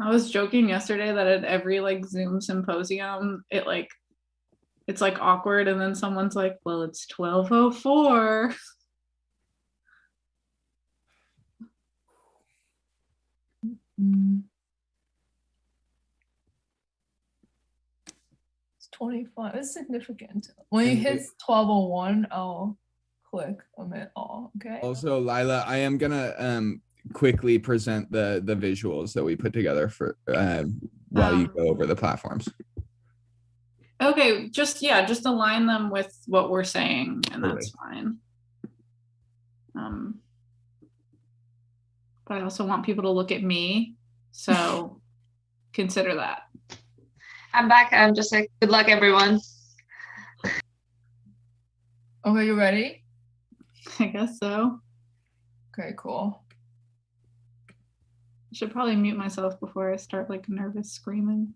I was joking yesterday that at every like Zoom symposium, it's like awkward, and then someone's like, "Well, it's 12:04." It's 25. It's significant. When it hits 12:01, I'll click omit all. Okay. Also, Lila, I am gonna quickly present the visuals that we put together for while you go over the platforms. Okay, just align them with what we're saying, and that's fine. But I also want people to look at me, so consider that. I'm back. I'm just like, good luck, everyone. Okay, you ready? I guess so. Okay, cool. I should probably mute myself before I start like nervous screaming.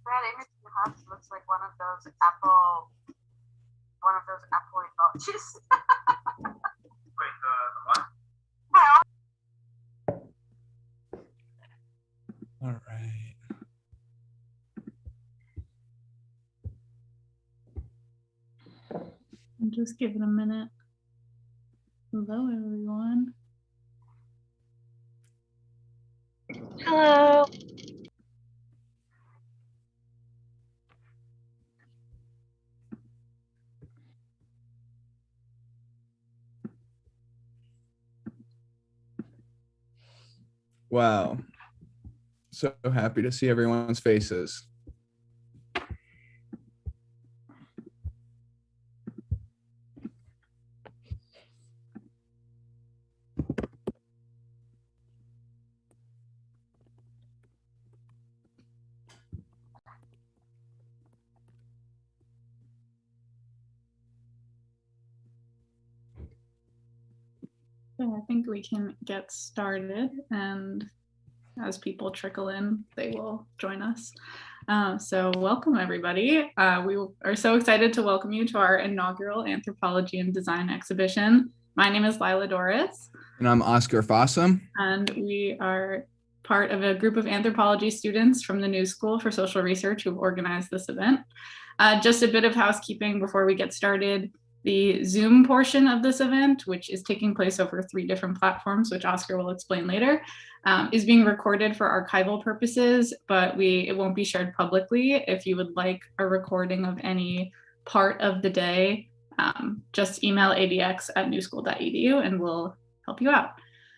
That image you have looks like one of those Apple emojis. Wait, the what? All right. Just give it a minute. Hello, everyone. Hello. Wow. So happy to see everyone's faces. So I think we can get started, and as people trickle in, they will join us. So welcome, everybody. We are so excited to welcome you to our inaugural Anthropology and Design exhibition. My name is Lila Doris. And I'm Oscar Fossum. And we are part of a group of anthropology students from the New School for Social Research who've organized this event. Just a bit of housekeeping before we get started. The Zoom portion of this event, which is taking place over 3 different platforms, which Oscar will explain later, is being recorded for archival purposes, but it won't be shared publicly. If you would like a recording of any part of the day, just email adx@newschool.edu and we'll help you out.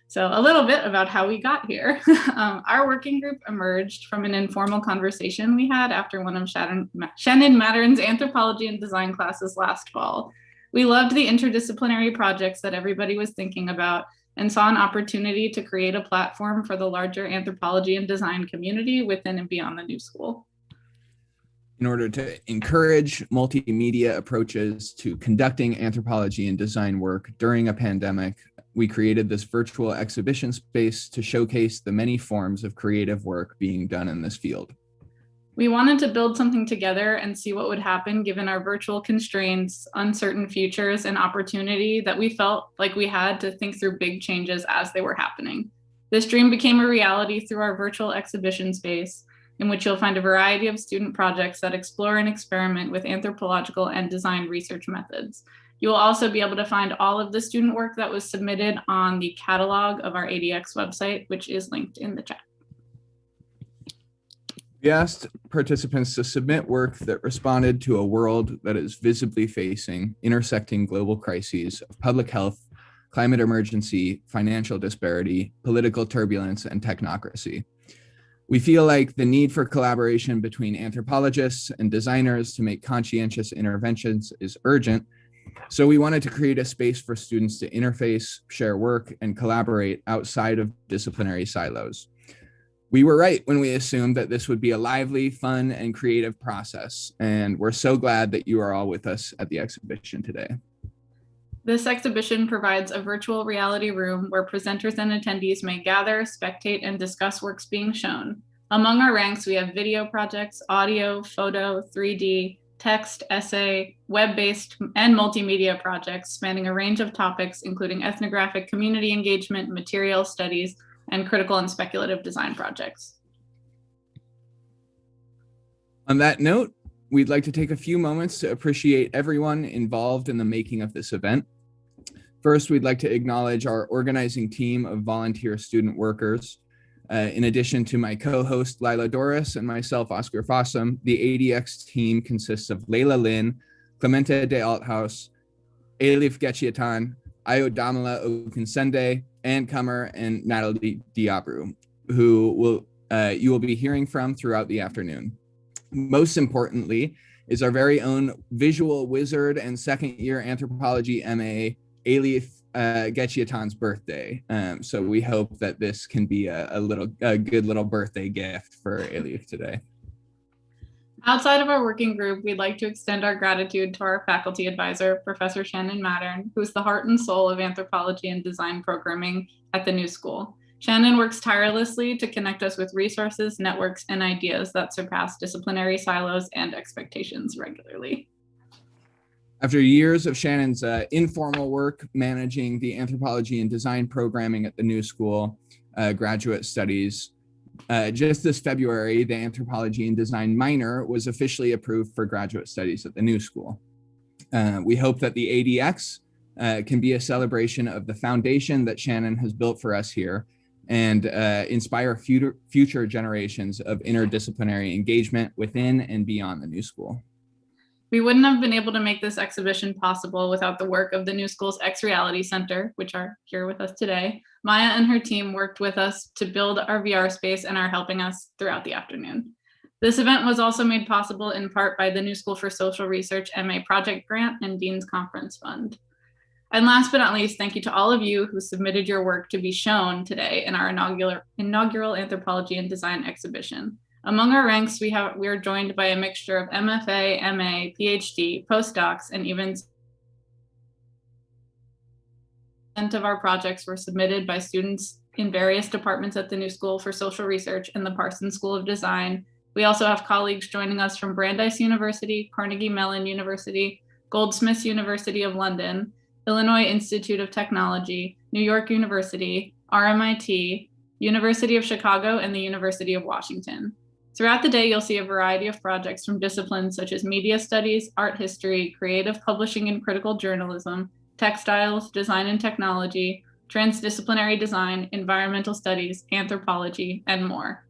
So a little bit about how we got here. Our working group emerged from an informal conversation we had after one of Shannon Mattern's anthropology and design classes last fall. We loved the interdisciplinary projects that everybody was thinking about and saw an opportunity to create a platform for the larger anthropology and design community within and beyond the New School. In order to encourage multimedia approaches to conducting anthropology and design work during a pandemic, we created this virtual exhibition space to showcase the many forms of creative work being done in this field. We wanted to build something together and see what would happen given our virtual constraints, uncertain futures, and opportunity that we felt like we had to think through big changes as they were happening. This dream became a reality through our virtual exhibition space, in which you'll find a variety of student projects that explore and experiment with anthropological and design research methods. You will also be able to find all of the student work that was submitted on the catalog of our ADX website, which is linked in the chat. We asked participants to submit work that responded to a world that is visibly facing intersecting global crises of public health, climate emergency, financial disparity, political turbulence, and technocracy. We feel like the need for collaboration between anthropologists and designers to make conscientious interventions is urgent. So we wanted to create a space for students to interface, share work, and collaborate outside of disciplinary silos. We were right when we assumed that this would be a lively, fun, and creative process, and we're so glad that you are all with us at the exhibition today. This exhibition provides a virtual reality room where presenters and attendees may gather, spectate, and discuss works being shown. Among our ranks, we have video projects, audio, photo, 3D, text, essay, web-based, and multimedia projects spanning a range of topics, including ethnographic community engagement, material studies, and critical and speculative design projects. On that note, we'd like to take a few moments to appreciate everyone involved in the making of this event. First, we'd like to acknowledge our organizing team of volunteer student workers. In addition to my co-host Lila Doris and myself, Oscar Fossum, the ADX team consists of Layla Lynn, Clemente de Althaus, Elif Getchiatan, Ayodamala Okunsende, Ann Kummer, and Natalie Diabru, who you will be hearing from throughout the afternoon. Most importantly is our very own visual wizard and second-year anthropology MA, Elif Getchiatan's birthday. So we hope that this can be a good little birthday gift for Elif today. Outside of our working group, we'd like to extend our gratitude to our faculty advisor, Professor Shannon Mattern, who's the heart and soul of anthropology and design programming at the New School. Shannon works tirelessly to connect us with resources, networks, and ideas that surpass disciplinary silos and expectations regularly. After years of Shannon's informal work managing the anthropology and design programming at the New School graduate studies, just this February, the anthropology and design minor was officially approved for graduate studies at the New School. We hope that the ADX can be a celebration of the foundation that Shannon has built for us here and inspire future generations of interdisciplinary engagement within and beyond the New School. We wouldn't have been able to make this exhibition possible without the work of the New School's X Reality Center, which are here with us today. Maya and her team worked with us to build our VR space and are helping us throughout the afternoon. This event was also made possible in part by the New School for Social Research MA Project Grant and Dean's Conference Fund. And last but not least, thank you to all of you who submitted your work to be shown today in our inaugural Anthropology and Design exhibition. Among our ranks, we are joined by a mixture of MFA, MA, PhD, postdocs, and even of our projects were submitted by students in various departments at the New School for Social Research and the Parsons School of Design. We also have colleagues joining us from Brandeis University, Carnegie Mellon University, Goldsmiths University of London, Illinois Institute of Technology, New York University, RMIT, University of Chicago, and the University of Washington. Throughout the day, you'll see a variety of projects from disciplines such as media studies, art history, creative publishing and critical journalism, textiles, design and technology, transdisciplinary design, environmental studies, anthropology, and more.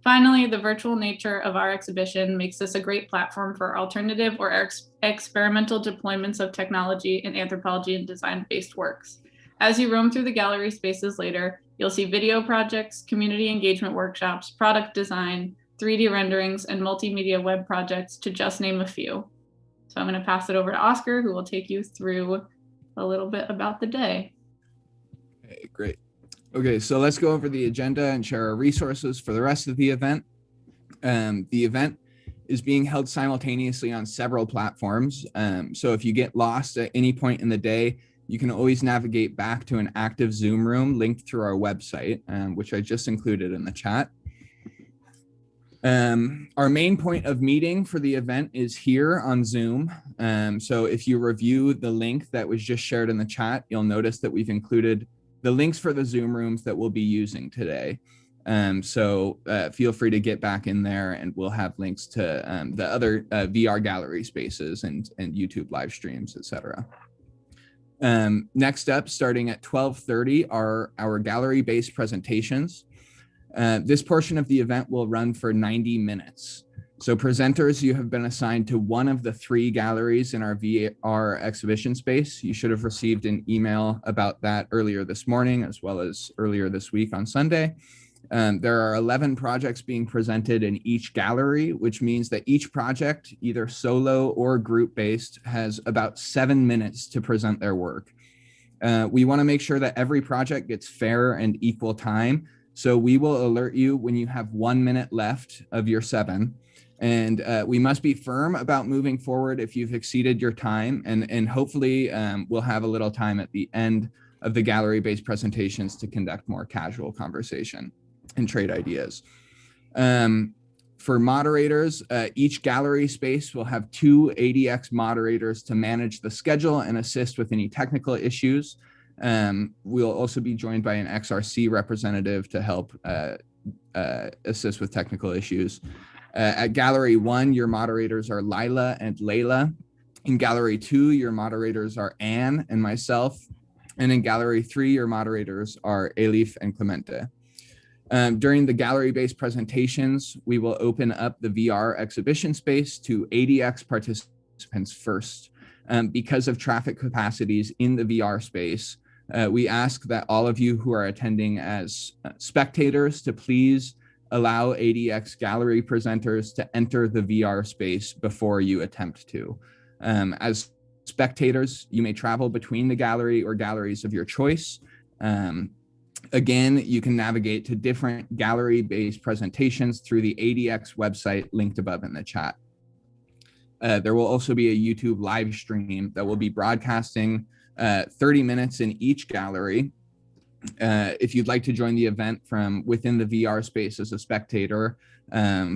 Finally, the virtual nature of our exhibition makes this a great platform for alternative or experimental deployments of technology in anthropology and design-based works. As you roam through the gallery spaces later, you'll see video projects, community engagement workshops, product design, 3D renderings, and multimedia web projects, to just name a few. So I'm going to pass it over to Oscar, who will take you through a little bit about the day. Okay, great. Okay, so let's go over the agenda and share our resources for the rest of the event. The event is being held simultaneously on several platforms. So if you get lost at any point in the day, you can always navigate back to an active Zoom room linked through our website, which I just included in the chat. Our main point of meeting for the event is here on Zoom. So if you review the link that was just shared in the chat, you'll notice that we've included the links for the Zoom rooms that we'll be using today. So feel free to get back in there and we'll have links to the other VR gallery spaces and YouTube live streams, etc. Next up, starting at 12:30 are our gallery-based presentations. This portion of the event will run for 90 minutes. So presenters, you have been assigned to one of the 3 galleries in our VR exhibition space. You should have received an email about that earlier this morning, as well as earlier this week on Sunday. There are 11 projects being presented in each gallery, which means that each project, either solo or group-based, has about 7 minutes to present their work. We want to make sure that every project gets fair and equal time. So we will alert you when you have 1 minute left of your 7. And we must be firm about moving forward if you've exceeded your time. And hopefully we'll have a little time at the end of the gallery-based presentations to conduct more casual conversation and trade ideas. For moderators, each gallery space will have 2 ADX moderators to manage the schedule and assist with any technical issues. We'll also be joined by an XRC representative to help assist with technical issues. At Gallery 1, your moderators are Lila and Layla. In Gallery 2, your moderators are Anne and myself. And in Gallery 3, your moderators are Elif and Clemente. During the gallery-based presentations, we will open up the VR exhibition space to ADX participants first. Because of traffic capacities in the VR space, we ask that all of you who are attending as spectators to please allow ADX gallery presenters to enter the VR space before you attempt to. As spectators, you may travel between the gallery or galleries of your choice. Again, you can navigate to different gallery-based presentations through the ADX website linked above in the chat. There will also be a YouTube live stream that will be broadcasting 30 minutes in each gallery. If you'd like to join the event from within the VR space as a spectator,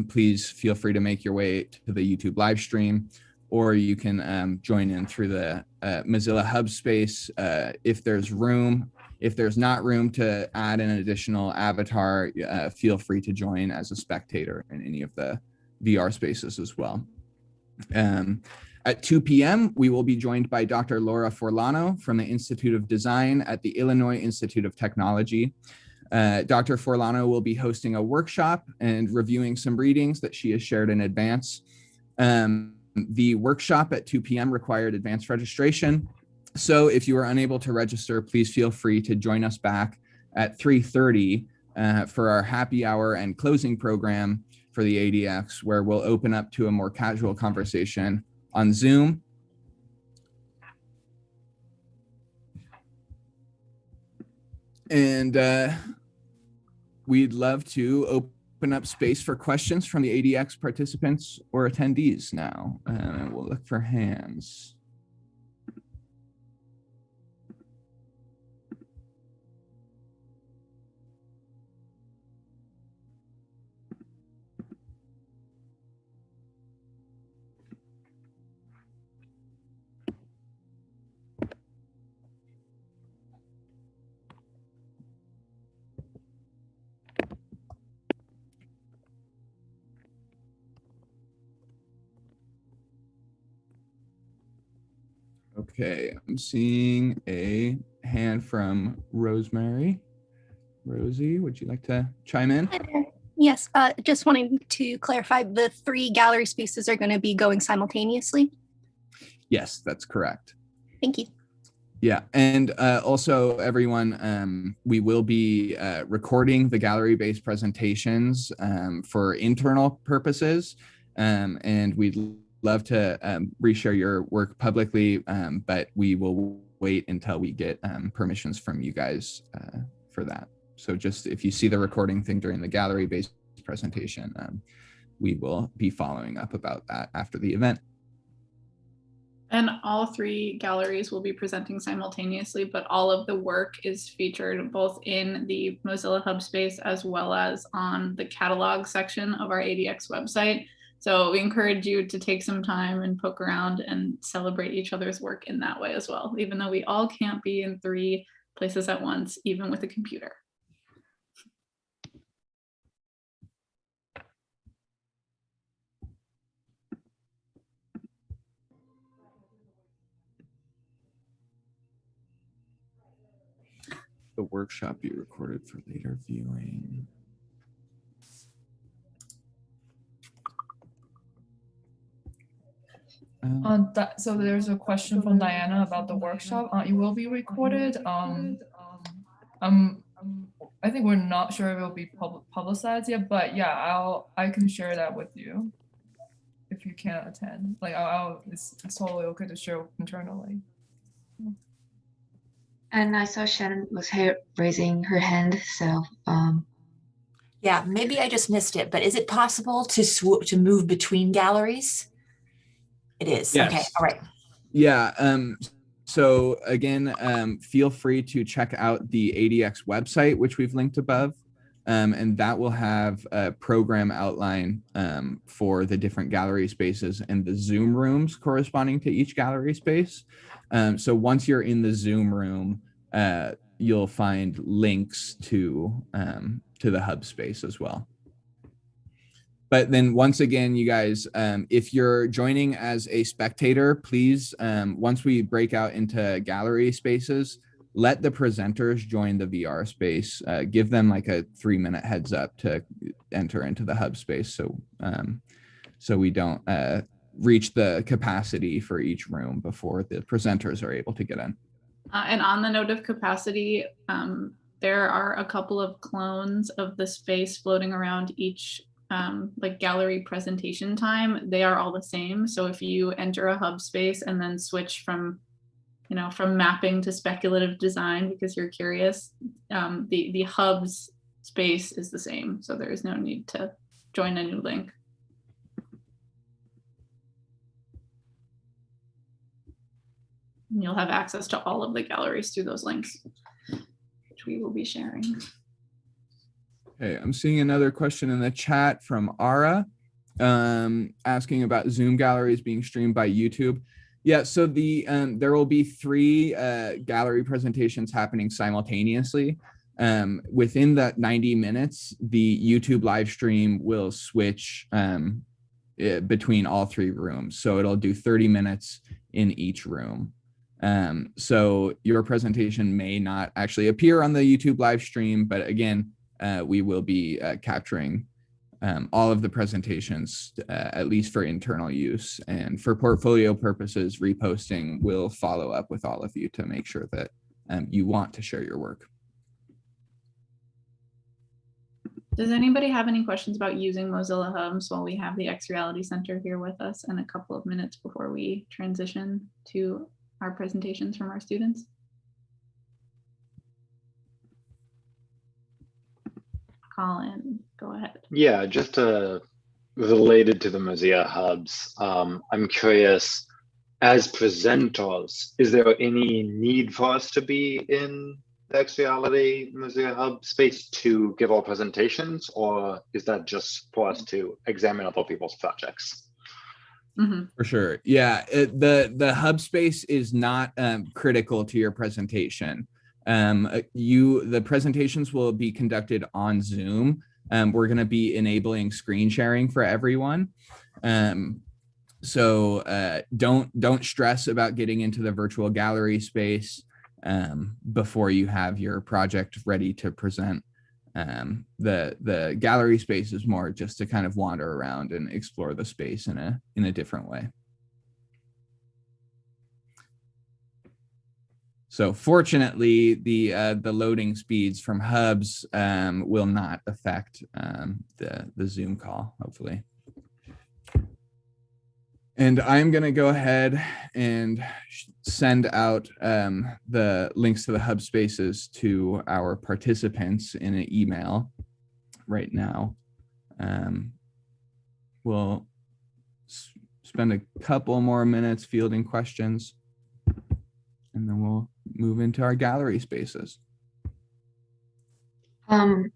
please feel free to make your way to the YouTube live stream, or you can join in through the Mozilla Hub space if there's room. If there's not room to add an additional avatar, feel free to join as a spectator in any of the VR spaces as well. At 2 p.m., we will be joined by Dr. Laura Forlano from the Institute of Design at the Illinois Institute of Technology. Dr. Forlano will be hosting a workshop and reviewing some readings that she has shared in advance. The workshop at 2 p.m. required advanced registration. So if you are unable to register, please feel free to join us back at 3:30 for our happy hour and closing program for the ADX, where we'll open up to a more casual conversation on Zoom. And we'd love to open up space for questions from the ADX participants or attendees now. We'll look for hands. Okay, I'm seeing a hand from Rosemary. Rosie, would you like to chime in? Hi there. Yes, just wanting to clarify, the 3 gallery spaces are going to be going simultaneously? Yes, that's correct. Thank you. Yeah, and also everyone, we will be recording the gallery-based presentations for internal purposes, and we'd love to reshare your work publicly, but we will wait until we get permissions from you guys for that. So just if you see the recording thing during the gallery-based presentation, we will be following up about that after the event. And all 3 galleries will be presenting simultaneously, but all of the work is featured both in the Mozilla Hub space as well as on the catalog section of our ADX website. So we encourage you to take some time and poke around and celebrate each other's work in that way as well, even though we all can't be in 3 places at once, even with a computer. The workshop be recorded for later viewing. So there's a question from Diana about the workshop. It will be recorded. I think we're not sure if it will be publicized yet, but yeah, I can share that with you if you can't attend. Like, it's totally okay to share internally. And I saw Shannon was raising her hand, so yeah, maybe I just missed it, but is it possible to move between galleries? It is. Yes. Okay. All right. Yeah. So again, feel free to check out the ADX website, which we've linked above. and that will have a program outline for the different gallery spaces and the Zoom rooms corresponding to each gallery space. So once you're in the Zoom room, you'll find links to the hub space as well. But then once again, you guys, if you're joining as a spectator, please, once we break out into gallery spaces, let the presenters join the VR space. Give them like a 3-minute heads up to enter into the hub space, so we don't reach the capacity for each room before the presenters are able to get in. And on the note of capacity, there are a couple of clones of the space floating around each like gallery presentation time. They are all the same. So if you enter a hub space and then switch from mapping to speculative design because you're curious, the hub's space is the same. So there is no need to join a new link. And you'll have access to all of the galleries through those links, which we will be sharing. Okay, I'm seeing another question in the chat from Ara, asking about Zoom galleries being streamed by YouTube. Yeah, so there will be 3 gallery presentations happening simultaneously. Within that 90 minutes, the YouTube live stream will switch between all 3 rooms. So it'll do 30 minutes in each room. So your presentation may not actually appear on the YouTube live stream, but again, we will be capturing all of the presentations, at least for internal use, and for portfolio purposes, reposting will follow up with all of you to make sure that you want to share your work. Does anybody have any questions about using Mozilla Hubs while we have the X Reality Center here with us and a couple of minutes before we transition to our presentations from our students? Colin, go ahead. Yeah, just related to the Mozilla Hubs, I'm curious, as presenters, is there any need for us to be in the X Reality Mozilla Hub space to give our presentations, or is that just for us to examine other people's projects? Mm-hmm. For sure. Yeah, the hub space is not critical to your presentation. The presentations will be conducted on Zoom. We're going to be enabling screen sharing for everyone. So don't stress about getting into the virtual gallery space before you have your project ready to present. The gallery space is more just to kind of wander around and explore the space in a different way. So fortunately, the loading speeds from hubs will not affect the Zoom call, hopefully. And I'm going to go ahead and send out the links to the hub spaces to our participants in an email right now. We'll spend a couple more minutes fielding questions, and then we'll move into our gallery spaces.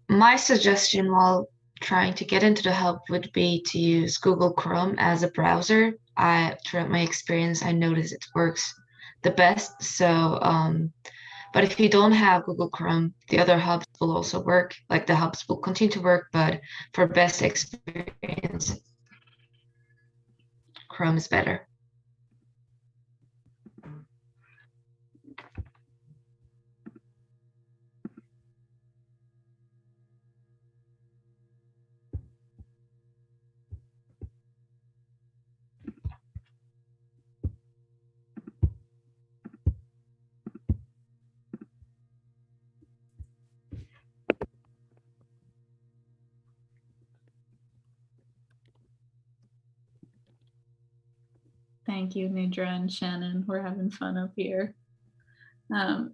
My suggestion while trying to get into the hub would be to use Google Chrome as a browser. Throughout my experience, I noticed it works the best. So, but if you don't have Google Chrome, the other hubs will also work. Like the hubs will continue to work, but for best experience, Chrome is better. Thank you, Nidra and Shannon. We're having fun up here. And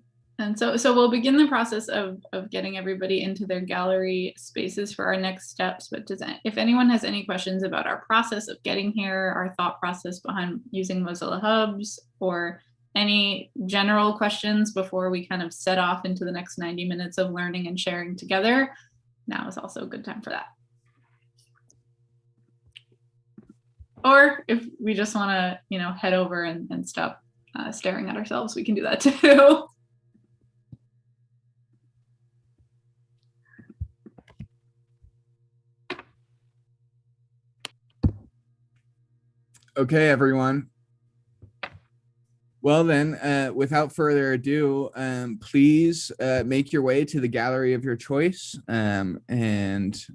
so we'll begin the process of getting everybody into their gallery spaces for our next steps. But if anyone has any questions about our process of getting here, our thought process behind using Mozilla Hubs, or any general questions before we kind of set off into the next 90 minutes of learning and sharing together, now is also a good time for that. Or if we just want to, head over and stop staring at ourselves, we can do that too. Okay, everyone. Well then, without further ado, please make your way to the gallery of your choice, and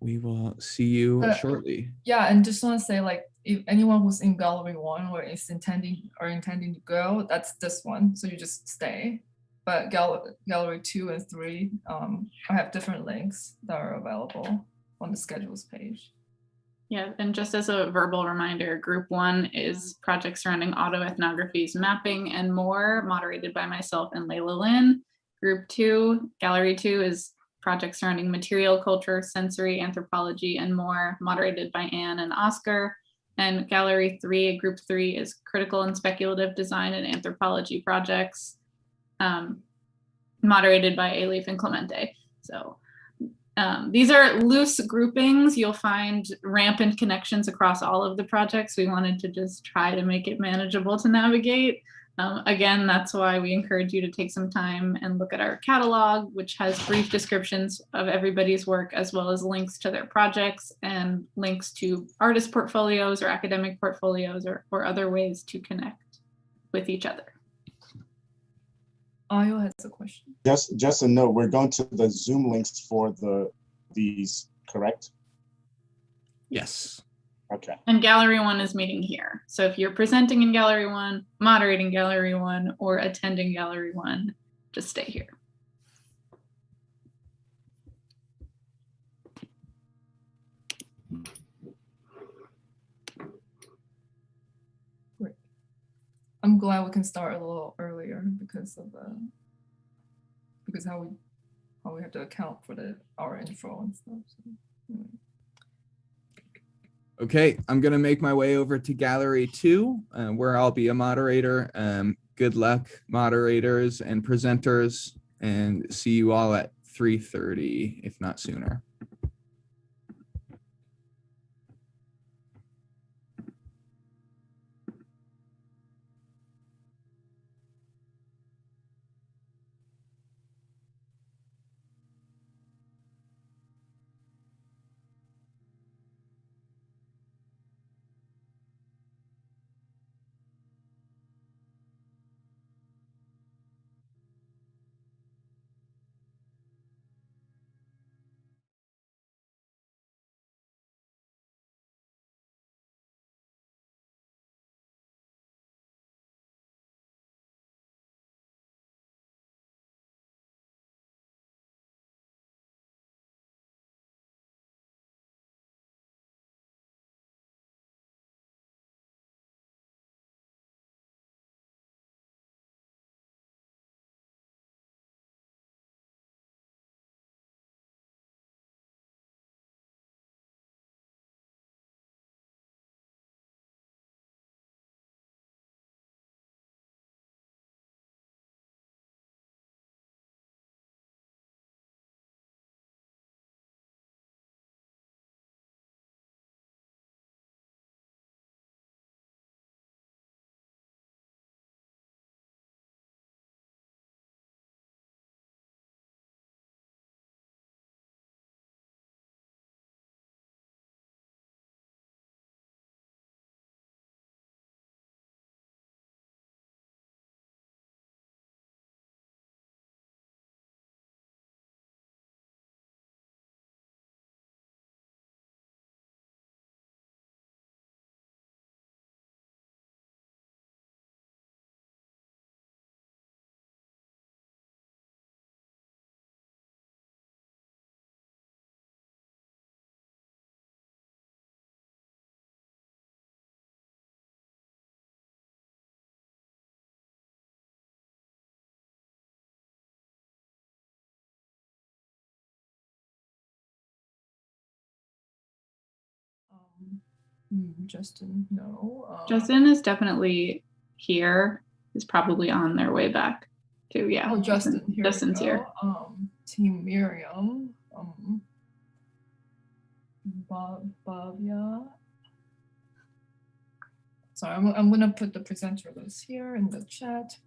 we will see you shortly. Yeah, and just want to say, like, if anyone who's in gallery 1 or is intending to go, that's this one, so you just stay. But gallery 2 and 3, I have different links that are available on the schedules page. Yeah, and just as a verbal reminder, group 1 is projects surrounding autoethnographies, mapping, and more, moderated by myself and Layla Lynn. Group 2, gallery 2, is projects surrounding material culture, sensory, anthropology, and more, moderated by Anne and Oscar. And gallery 3, group 3, is critical and speculative design and anthropology projects, moderated by Alif and Clemente. So these are loose groupings. You'll find rampant connections across all of the projects. We wanted to just try to make it manageable to navigate. Again, that's why we encourage you to take some time and look at our catalog, which has brief descriptions of everybody's work, as well as links to their projects and links to artist portfolios or academic portfolios or other ways to connect with each other. Ayo has a question. Just a note, we're going to the Zoom links for these, correct? Yes. Okay. And gallery 1 is meeting here. So if you're presenting in gallery 1, moderating gallery 1, or attending gallery 1, just stay here. Great. I'm glad we can start a little earlier because of how we have to account for our intro and stuff. So, anyway. Okay, I'm gonna make my way over to gallery 2, where I'll be a moderator. Good luck, moderators and presenters, and see you all at 3:30, if not sooner. Justin, no. Justin is definitely here. Is probably on their way back too. Yeah. Oh, Justin, here Justin's here. Team Miriam. Bhavya. Sorry, I'm gonna put the presenter list here in the chat.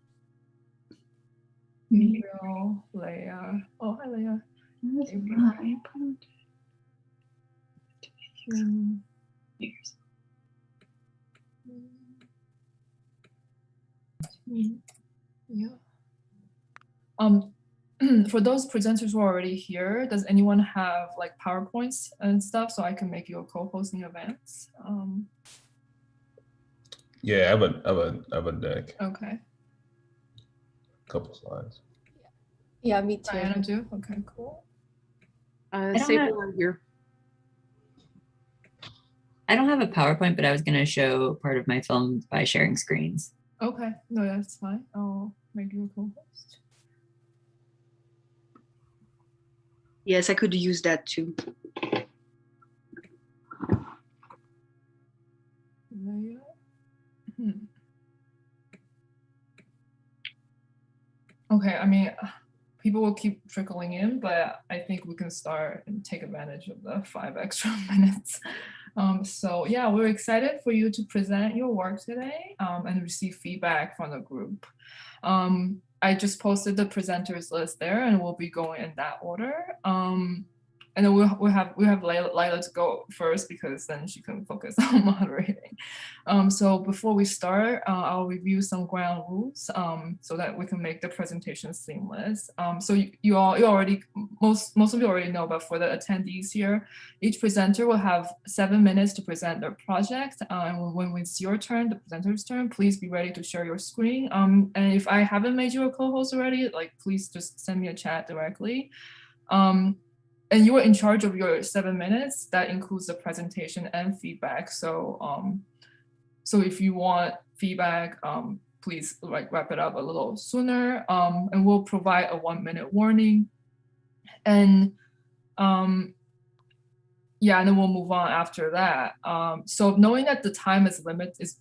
Muriel, Leah. Oh, hi, Leah. Yeah. For those presenters who are already here, does anyone have like PowerPoints and stuff so I can make you a co-host in advance? Yeah, I have a deck. Okay. Couple slides. Yeah, me too. Diana too? Okay, cool. Sable on here. I don't have a PowerPoint, but I was going to show part of my film by sharing screens. Okay, no, that's fine. I'll make you a co-host. Yes, I could use that too. Okay, I mean, people will keep trickling in, but I think we can start and take advantage of the 5 extra minutes. So yeah, we're excited for you to present your work today and receive feedback from the group. I just posted the presenters list there, and we'll be going in that order. And then we have Lila to go first because then she can focus on moderating. So before we start, I'll review some ground rules so that we can make the presentation seamless. So you already most of you already know, but for the attendees here, each presenter will have 7 minutes to present their project. And when it's your turn, the presenter's turn, please be ready to share your screen. And if I haven't made you a co-host already, like please just send me a chat directly. And you are in charge of your 7 minutes. That includes the presentation and feedback. So, so if you want feedback, please like wrap it up a little sooner. And we'll provide a 1-minute warning. And yeah, and then we'll move on after that. So knowing that the time is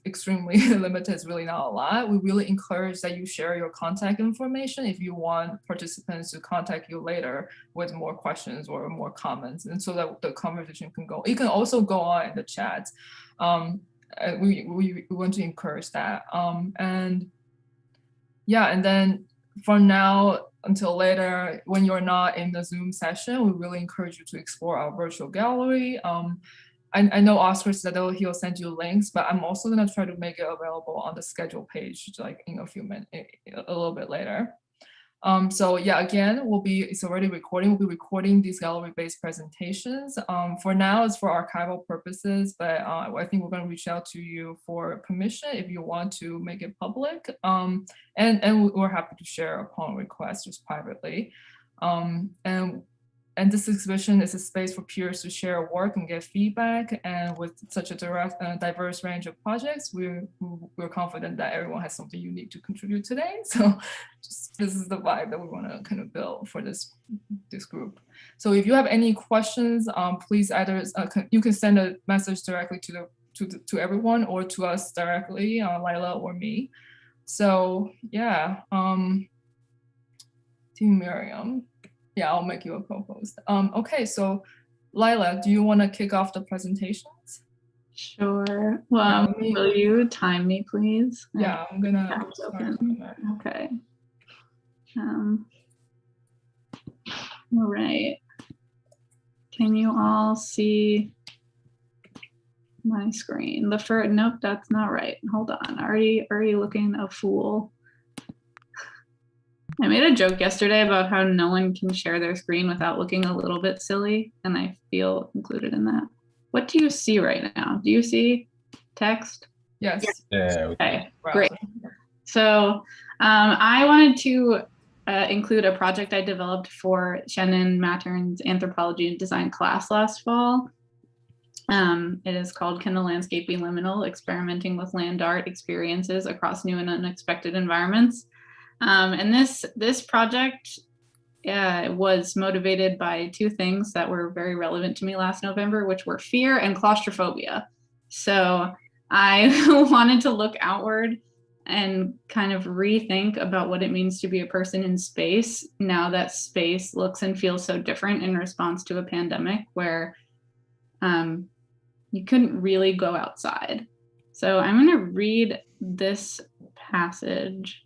extremely limited, is really not a lot. We really encourage that you share your contact information if you want participants to contact you later with more questions or more comments, and so that the conversation can go. You can also go on in the chat. We want to encourage that. And yeah, and then from now until later, when you're not in the Zoom session, we really encourage you to explore our virtual gallery. I know Oscar said that he'll send you links, but I'm also gonna try to make it available on the schedule page, like in a few minutes, a little bit later. So yeah, again, it's already recording. We'll be recording these gallery-based presentations. For now, it's for archival purposes, but I think we're going to reach out to you for permission if you want to make it public. And we're happy to share upon request, just privately. And this exhibition is a space for peers to share work and get feedback. And with such a diverse range of projects, we're confident that everyone has something unique to contribute today. So this is the vibe that we want to kind of build for this group. So if you have any questions, please either you can send a message directly to everyone or to us directly, Lila or me. So yeah, Team Miriam. Yeah, I'll make you a co-host. Okay, so Lila, do you want to kick off the presentations? Sure. Well, will you time me, please? Yeah, I'm gonna open. Okay. All right. Can you all see my screen? Nope, that's not right. Hold on. Already looking a fool. I made a joke yesterday about how no one can share their screen without looking a little bit silly, and I feel included in that. What do you see right now? Do you see text? Yes. Yeah. Okay, great. So I wanted to include a project I developed for Shannon Mattern's Anthropology and Design class last fall. It is called Can the Landscape Be Liminal? Experimenting with Land Art Experiences Across New and Unexpected Environments. And this project was motivated by 2 things that were very relevant to me last November, which were fear and claustrophobia. So I wanted to look outward and kind of rethink about what it means to be a person in space now that space looks and feels so different in response to a pandemic where you couldn't really go outside. So I'm going to read this passage.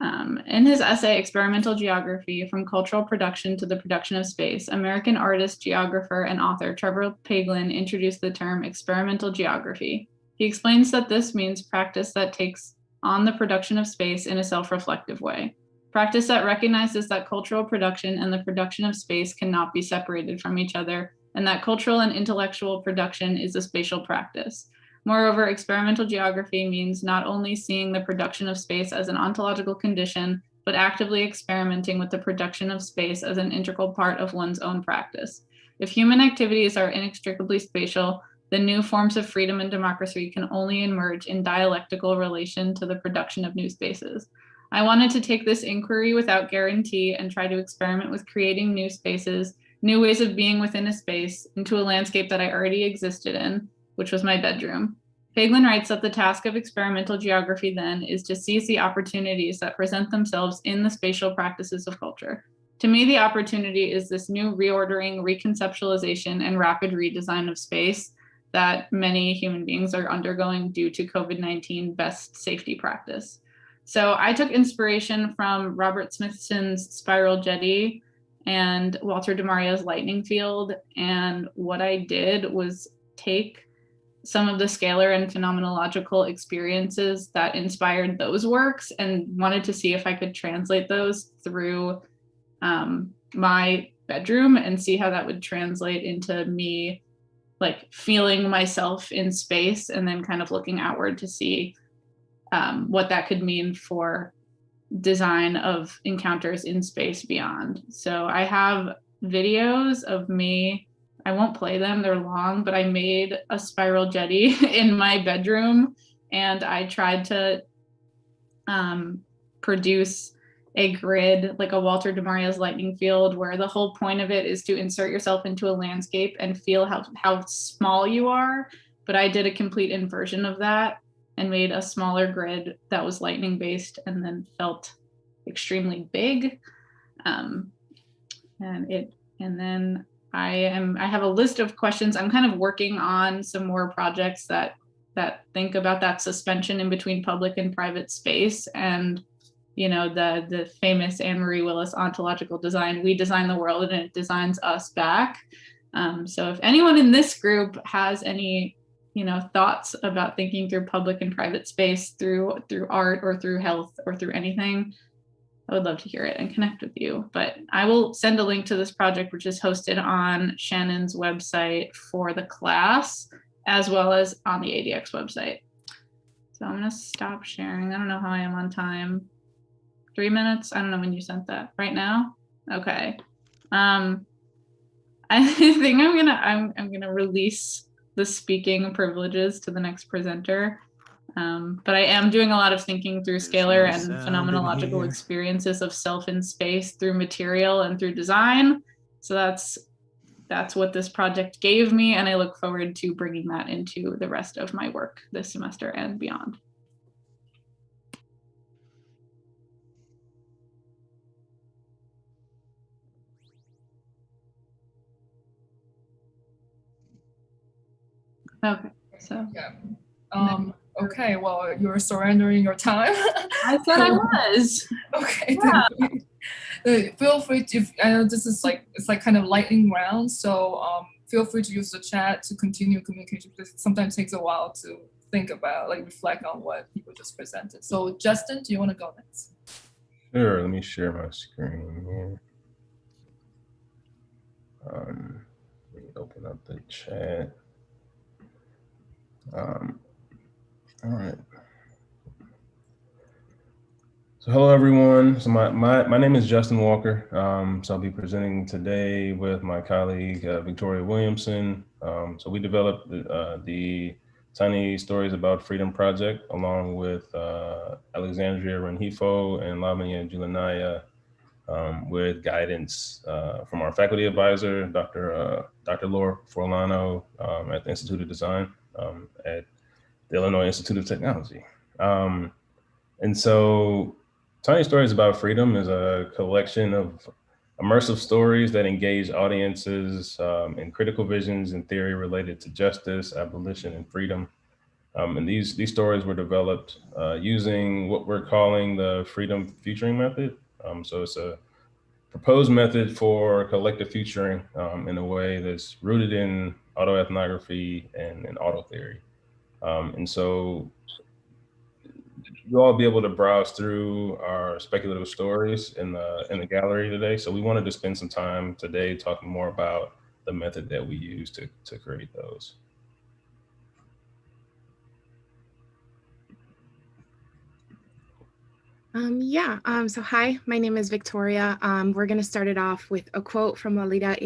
In his essay, Experimental Geography, From Cultural Production to the Production of Space, American artist, geographer, and author Trevor Paglen introduced the term experimental geography. He explains that this means practice that takes on the production of space in a self-reflective way. Practice that recognizes that cultural production and the production of space cannot be separated from each other, and that cultural and intellectual production is a spatial practice. Moreover, experimental geography means not only seeing the production of space as an ontological condition, but actively experimenting with the production of space as an integral part of one's own practice. If human activities are inextricably spatial, then new forms of freedom and democracy can only emerge in dialectical relation to the production of new spaces. I wanted to take this inquiry without guarantee and try to experiment with creating new spaces, new ways of being within a space, into a landscape that I already existed in, which was my bedroom. Paglen writes that the task of experimental geography then is to seize the opportunities that present themselves in the spatial practices of culture. To me, the opportunity is this new reordering, reconceptualization, and rapid redesign of space that many human beings are undergoing due to COVID-19 best safety practice. So I took inspiration from Robert Smithson's Spiral Jetty and Walter DeMaria's Lightning Field. And what I did was take some of the scalar and phenomenological experiences that inspired those works and wanted to see if I could translate those through my bedroom and see how that would translate into me like feeling myself in space and then kind of looking outward to see what that could mean for design of encounters in space beyond. So I have videos of me. I won't play them, they're long, but I made a spiral jetty in my bedroom and I tried to produce a grid, like a Walter DeMaria's Lightning Field, where the whole point of it is to insert yourself into a landscape and feel how small you are. But I did a complete inversion of that and made a smaller grid that was lightning based and then felt extremely big. And then I have a list of questions. I'm kind of working on some more projects that think about that suspension in between public and private space, and you know, the famous Anne Marie Willis ontological design. We design the world and it designs us back. So if anyone in this group has any thoughts about thinking through public and private space through art or through health or through anything, I would love to hear it and connect with you. But I will send a link to this project, which is hosted on Shannon's website for the class, as well as on the ADX website. So I'm gonna stop sharing. I don't know how I am on time. 3 minutes? I don't know when you sent that. Right now? Okay. I think I'm gonna release the speaking privileges to the next presenter. But I am doing a lot of thinking through scalar and phenomenological experiences of self in space through material and through design. So that's what this project gave me, and I look forward to bringing that into the rest of my work this semester and beyond. Okay, so yeah. Okay, well, you're surrendering your time. I said I was. Okay, yeah. Feel free to, I know this is it's like kind of lightning round, so feel free to use the chat to continue communication, because it sometimes takes a while to think about, reflect on what people just presented. So Justin, do you want to go next? Sure, let me share my screen here. Let me open up the chat. All right. So hello, everyone. So my name is Justin Walker. So I'll be presenting today with my colleague, Victoria Williamson. So we developed the Tiny Stories About Freedom project along with Alexandria Renhifo and Lavanya Julanaya, with guidance from our faculty advisor, Dr. Laura Forlano at the Institute of Design at the Illinois Institute of Technology. And so Tiny Stories About Freedom is a collection of immersive stories that engage audiences in critical visions and theory related to justice, abolition, and freedom. And these stories were developed using what we're calling the freedom futuring method. So it's a proposed method for collective futuring in a way that's rooted in autoethnography and auto theory. And so you'll all be able to browse through our speculative stories in the gallery today. So we wanted to spend some time today talking more about the method that we use to create those. So hi, my name is Victoria. We're going to start it off with a quote from Walida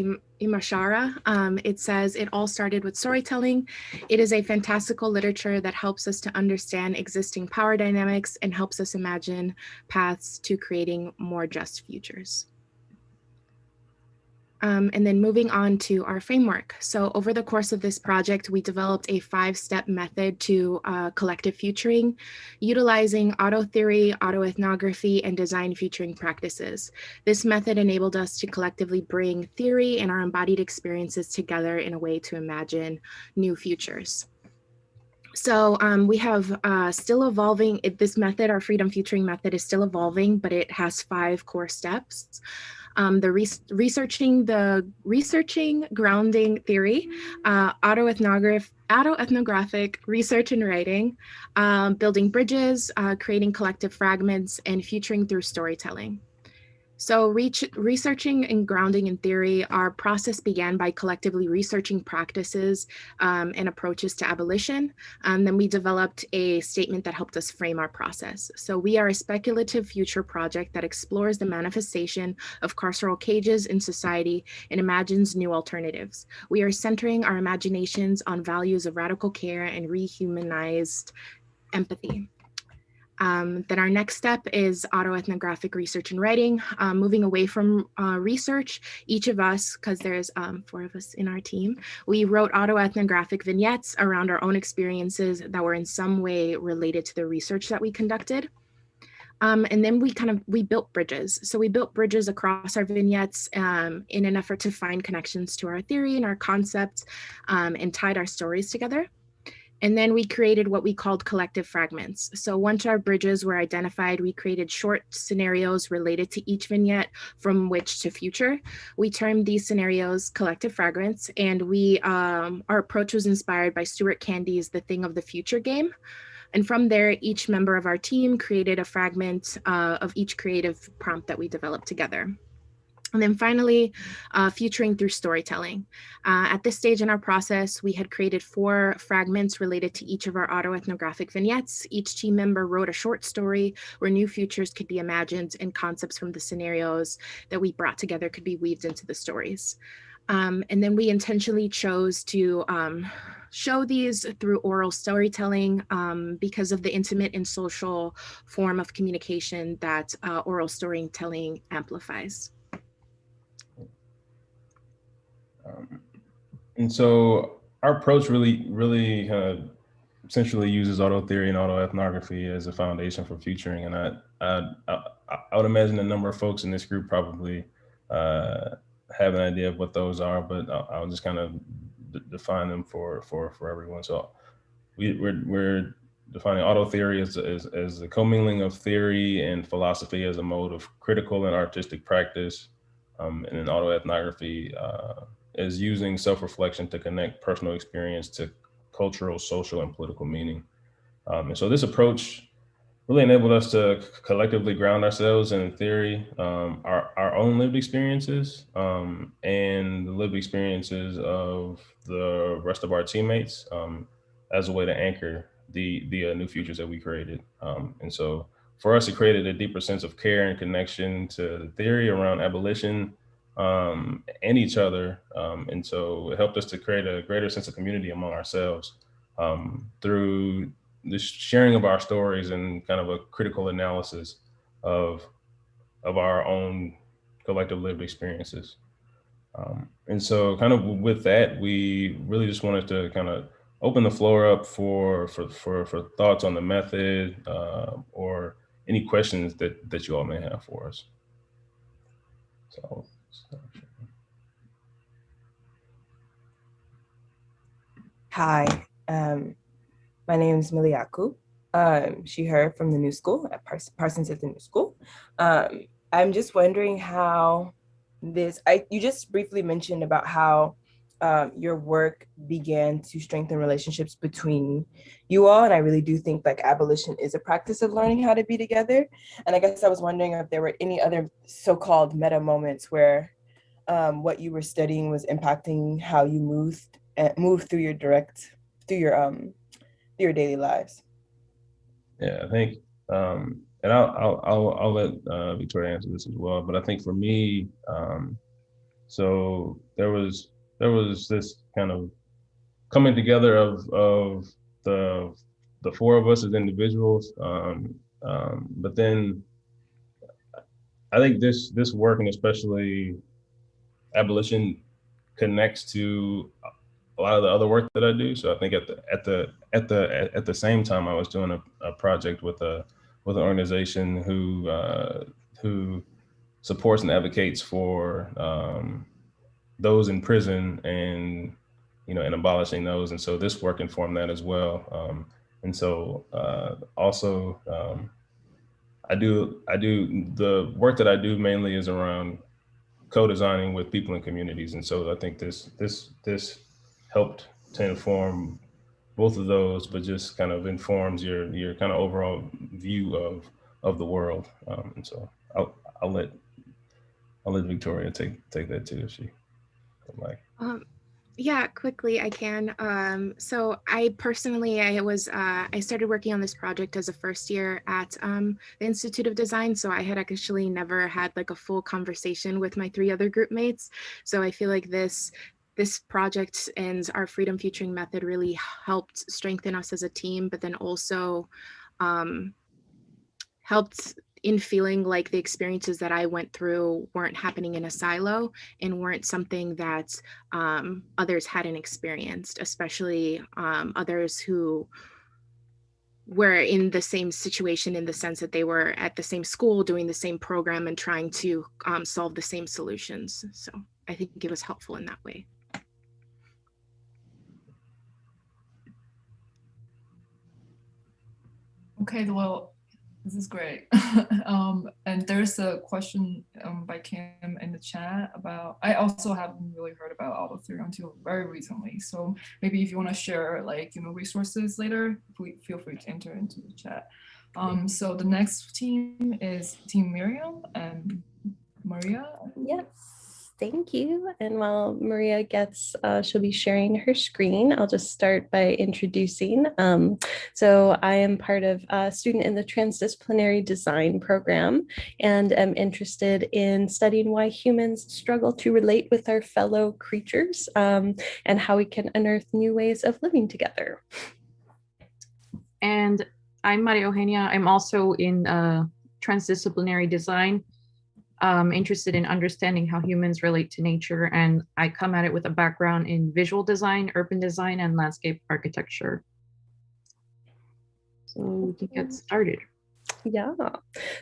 Imashara. It says, "It all started with storytelling. It is a fantastical literature that helps us to understand existing power dynamics and helps us imagine paths to creating more just futures." And then moving on to our framework. So over the course of this project, we developed a 5-step method to collective futuring, utilizing auto theory, autoethnography, and design futuring practices. This method enabled us to collectively bring theory and our embodied experiences together in a way to imagine new futures. So we have still evolving. This method, our freedom futuring method, is still evolving, but it has 5 core steps. Researching grounding theory, autoethnographic research and writing, building bridges, creating collective fragments, and futuring through storytelling. So researching and grounding in theory, our process began by collectively researching practices and approaches to abolition. And then we developed a statement that helped us frame our process. So we are a speculative future project that explores the manifestation of carceral cages in society and imagines new alternatives. We are centering our imaginations on values of radical care and rehumanized empathy. Then our next step is autoethnographic research and writing. Moving away from research, each of us, because there's 4 of us in our team, we wrote autoethnographic vignettes around our own experiences that were in some way related to the research that we conducted. And then we built bridges. So we built bridges across our vignettes in an effort to find connections to our theory and our concepts and tied our stories together. And then we created what we called collective fragments. So once our bridges were identified, we created short scenarios related to each vignette from which to future. We termed these scenarios collective fragments, and our approach was inspired by Stuart Candy's The Thing of the Future game. And from there, each member of our team created a fragment of each creative prompt that we developed together. And then finally, futuring through storytelling. At this stage in our process, we had created 4 fragments related to each of our autoethnographic vignettes. Each team member wrote a short story where new futures could be imagined and concepts from the scenarios that we brought together could be weaved into the stories. And then we intentionally chose to show these through oral storytelling because of the intimate and social form of communication that oral storytelling amplifies. And so our approach really kind of essentially uses auto theory and autoethnography as a foundation for futuring. And I would imagine a number of folks in this group probably have an idea of what those are, but I'll just kind of define them for everyone. So we're defining auto theory as the commingling of theory and philosophy as a mode of critical and artistic practice, and then autoethnography is using self-reflection to connect personal experience to cultural, social, and political meaning. And so this approach really enabled us to collectively ground ourselves in theory, our own lived experiences, and the lived experiences of the rest of our teammates as a way to anchor the new futures that we created. And so for us, it created a deeper sense of care and connection to the theory around abolition and each other. And so it helped us to create a greater sense of community among ourselves through the sharing of our stories and kind of a critical analysis of our own collective lived experiences. And so kind of with that, we really just wanted to kind of open the floor up for thoughts on the method or any questions that you all may have for us. So. Hi, my name is Miliaku. She, her from the New School at Parsons at the New School. I'm just wondering how you just briefly mentioned about how your work began to strengthen relationships between you all. And I really do think like abolition is a practice of learning how to be together. And I guess I was wondering if there were any other so-called meta moments where what you were studying was impacting how you move through your daily lives. Yeah, I think, and I'll let Victoria answer this as well. But I think for me, so there was this kind of coming together of the four of us as individuals, but then I think this work, and especially abolition, connects to a lot of the other work that I do. So I think at the same time, I was doing a project with an organization who supports and advocates for those in prison and and abolishing those. And so this work informed that as well. And so also I do the work that I do mainly is around co-designing with people in communities. And so I think this helped to inform both of those, but just kind of informs your kind of overall view of the world. And so I'll let Victoria take that too if she would like. Yeah, quickly I can. So I personally, I started working on this project as a first year at the Institute of Design. So I had actually never had like a full conversation with my 3 other group mates. So I feel like this project and our Freedom Futuring method really helped strengthen us as a team, but then also helped in feeling like the experiences that I went through weren't happening in a silo and weren't something that others hadn't experienced, especially others who were in the same situation in the sense that they were at the same school doing the same program and trying to solve the same solutions. So I think it was helpful in that way. Okay, well, this is great. And there's a question by Kim in the chat about, I also haven't really heard about all the 3 until very recently. So maybe if you want to share like, resources later, feel free to enter into the chat. So the next team is Team Miriam and Maria. Yes, thank you. And while Maria gets, she'll be sharing her screen, I'll just start by introducing. So I am part of a student in the transdisciplinary design program and am interested in studying why humans struggle to relate with our fellow creatures and how we can unearth new ways of living together. And I'm Maria Eugenia. I'm also in transdisciplinary design. Interested in understanding how humans relate to nature, and I come at it with a background in visual design, urban design, and landscape architecture. So we can get started. Yeah.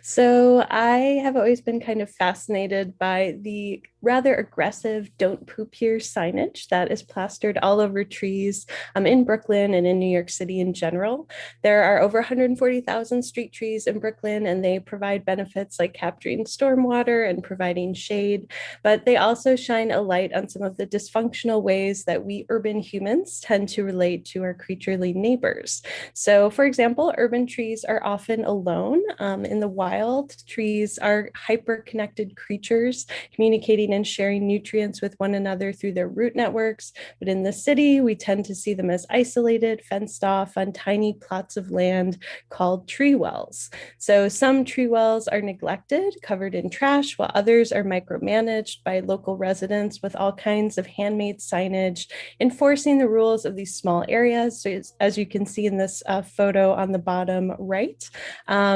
So I have always been kind of fascinated by the rather aggressive "Don't Poop Here" signage that is plastered all over trees in Brooklyn and in New York City in general. There are over 140,000 street trees in Brooklyn, and they provide benefits like capturing stormwater and providing shade, but they also shine a light on some of the dysfunctional ways that we urban humans tend to relate to our creaturely neighbors. So for example, urban trees are often alone. In the wild, trees are hyper-connected creatures, communicating and sharing nutrients with one another through their root networks. But in the city, we tend to see them as isolated, fenced off on tiny plots of land called tree wells. So some tree wells are neglected, covered in trash, while others are micromanaged by local residents with all kinds of handmade signage, enforcing the rules of these small areas. So as you can see in this photo on the bottom right,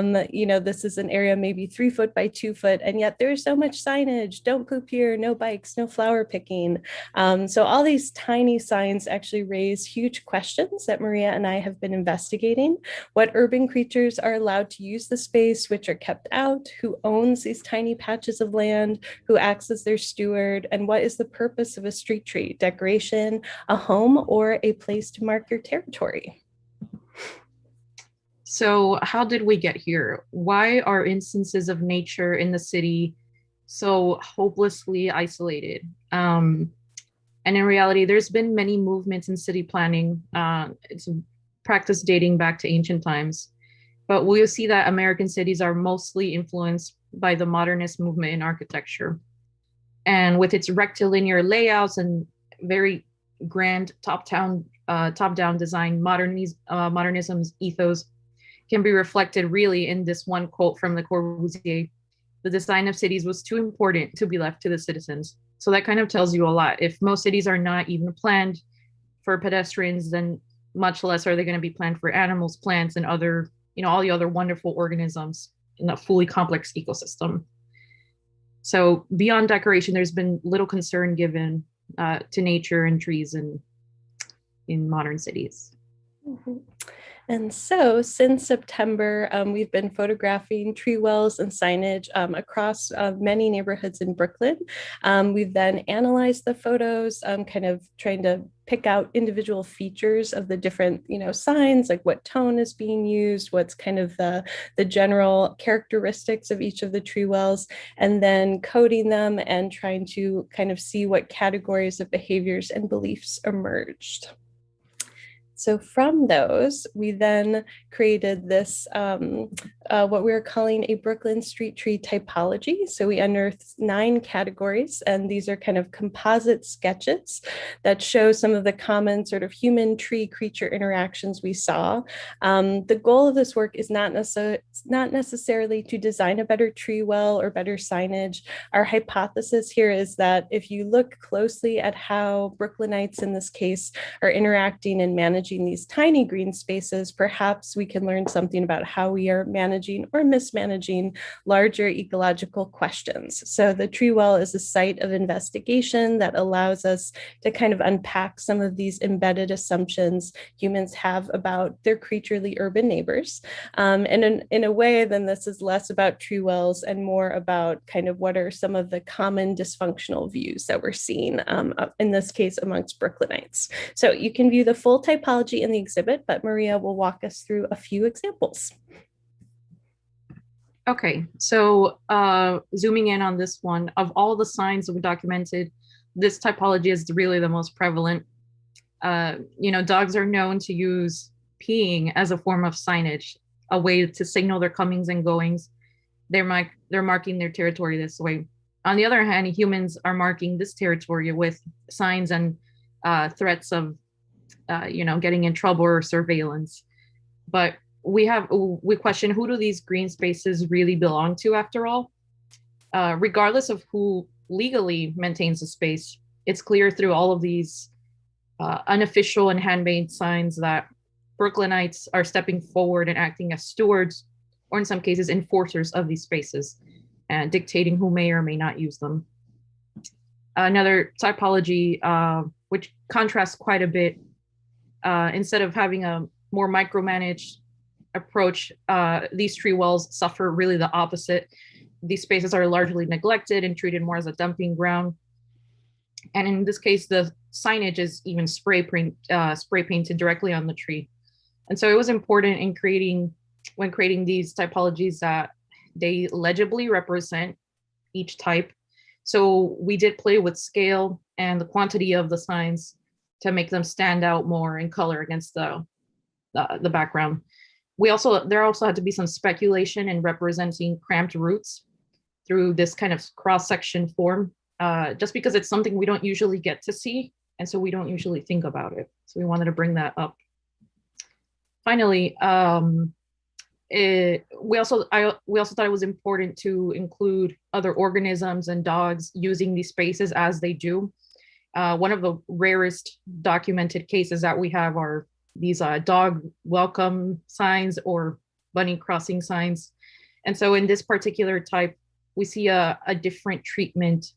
This is an area maybe 3 foot by 2 foot, and yet there's so much signage, don't poop here, no bikes, no flower picking. So all these tiny signs actually raise huge questions that Maria and I have been investigating. What urban creatures are allowed to use the space, which are kept out, who owns these tiny patches of land, who acts as their steward, and what is the purpose of a street tree, decoration, a home, or a place to mark your territory? So how did we get here? Why are instances of nature in the city so hopelessly isolated? And in reality, there's been many movements in city planning. It's a practice dating back to ancient times. But we'll see that American cities are mostly influenced by the modernist movement in architecture. And with its rectilinear layouts and very grand top-down design, modernism's ethos can be reflected really in this one quote from Le Corbusier: "The design of cities was too important to be left to the citizens." So that kind of tells you a lot. If most cities are not even planned for pedestrians, then much less are they going to be planned for animals, plants, and other, all the other wonderful organisms in a fully complex ecosystem. So beyond decoration, there's been little concern given to nature and trees in modern cities. Mm-hmm. And so since September, we've been photographing tree wells and signage across many neighborhoods in Brooklyn. We've then analyzed the photos, kind of trying to pick out individual features of the different, signs, like what tone is being used, what's kind of the general characteristics of each of the tree wells, and then coding them and trying to kind of see what categories of behaviors and beliefs emerged. So from those, we then created this, what we're calling a Brooklyn street tree typology. So we unearthed 9 categories, and these are kind of composite sketches that show some of the common sort of human tree creature interactions we saw. The goal of this work is not necessarily to design a better tree well or better signage. Our hypothesis here is that if you look closely at how Brooklynites in this case are interacting and managing these tiny green spaces, perhaps we can learn something about how we are managing or mismanaging larger ecological questions. So the tree well is a site of investigation that allows us to kind of unpack some of these embedded assumptions humans have about their creaturely urban neighbors. And in a way, then this is less about tree wells and more about kind of what are some of the common dysfunctional views that we're seeing, in this case, amongst Brooklynites. So you can view the full typology in the exhibit, but Maria will walk us through a few examples. Okay, so zooming in on this one, of all the signs that we documented, this typology is really the most prevalent. Dogs are known to use peeing as a form of signage, a way to signal their comings and goings. They're marking their territory this way. On the other hand, humans are marking this territory with signs and threats of getting in trouble or surveillance. But we question, who do these green spaces really belong to after all? Regardless of who legally maintains the space, it's clear through all of these unofficial and handmade signs that Brooklynites are stepping forward and acting as stewards, or in some cases, enforcers of these spaces, and dictating who may or may not use them. Another typology, which contrasts quite a bit, instead of having a more micromanaged approach, these tree wells suffer really the opposite. These spaces are largely neglected and treated more as a dumping ground. And in this case, the signage is even spray painted directly on the tree. And so it was important when creating these typologies that they legibly represent each type. So we did play with scale and the quantity of the signs to make them stand out more in color against the background. There also had to be some speculation in representing cramped roots through this kind of cross-section form, just because it's something we don't usually get to see, and so we don't usually think about it. So we wanted to bring that up. Finally, we also thought it was important to include other organisms and dogs using these spaces as they do. One of the rarest documented cases that we have are these dog welcome signs, or bunny crossing signs. And so in this particular type, we see a different treatment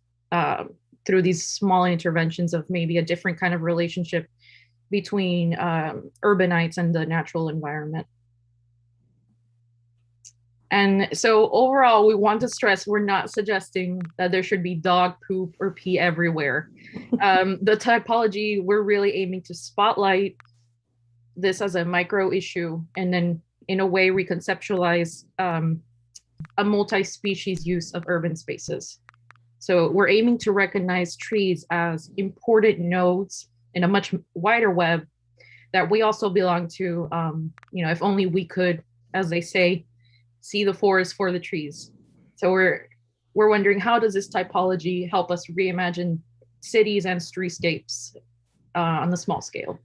through these small interventions of maybe a different kind of relationship between urbanites and the natural environment. And so overall, we want to stress we're not suggesting that there should be dog poop or pee everywhere. The typology, we're really aiming to spotlight this as a micro issue and then in a way reconceptualize a multi-species use of urban spaces. So we're aiming to recognize trees as important nodes in a much wider web that we also belong to. If only we could, as they say, see the forest for the trees. So we're wondering, how does this typology help us reimagine cities and streetscapes on the small scale?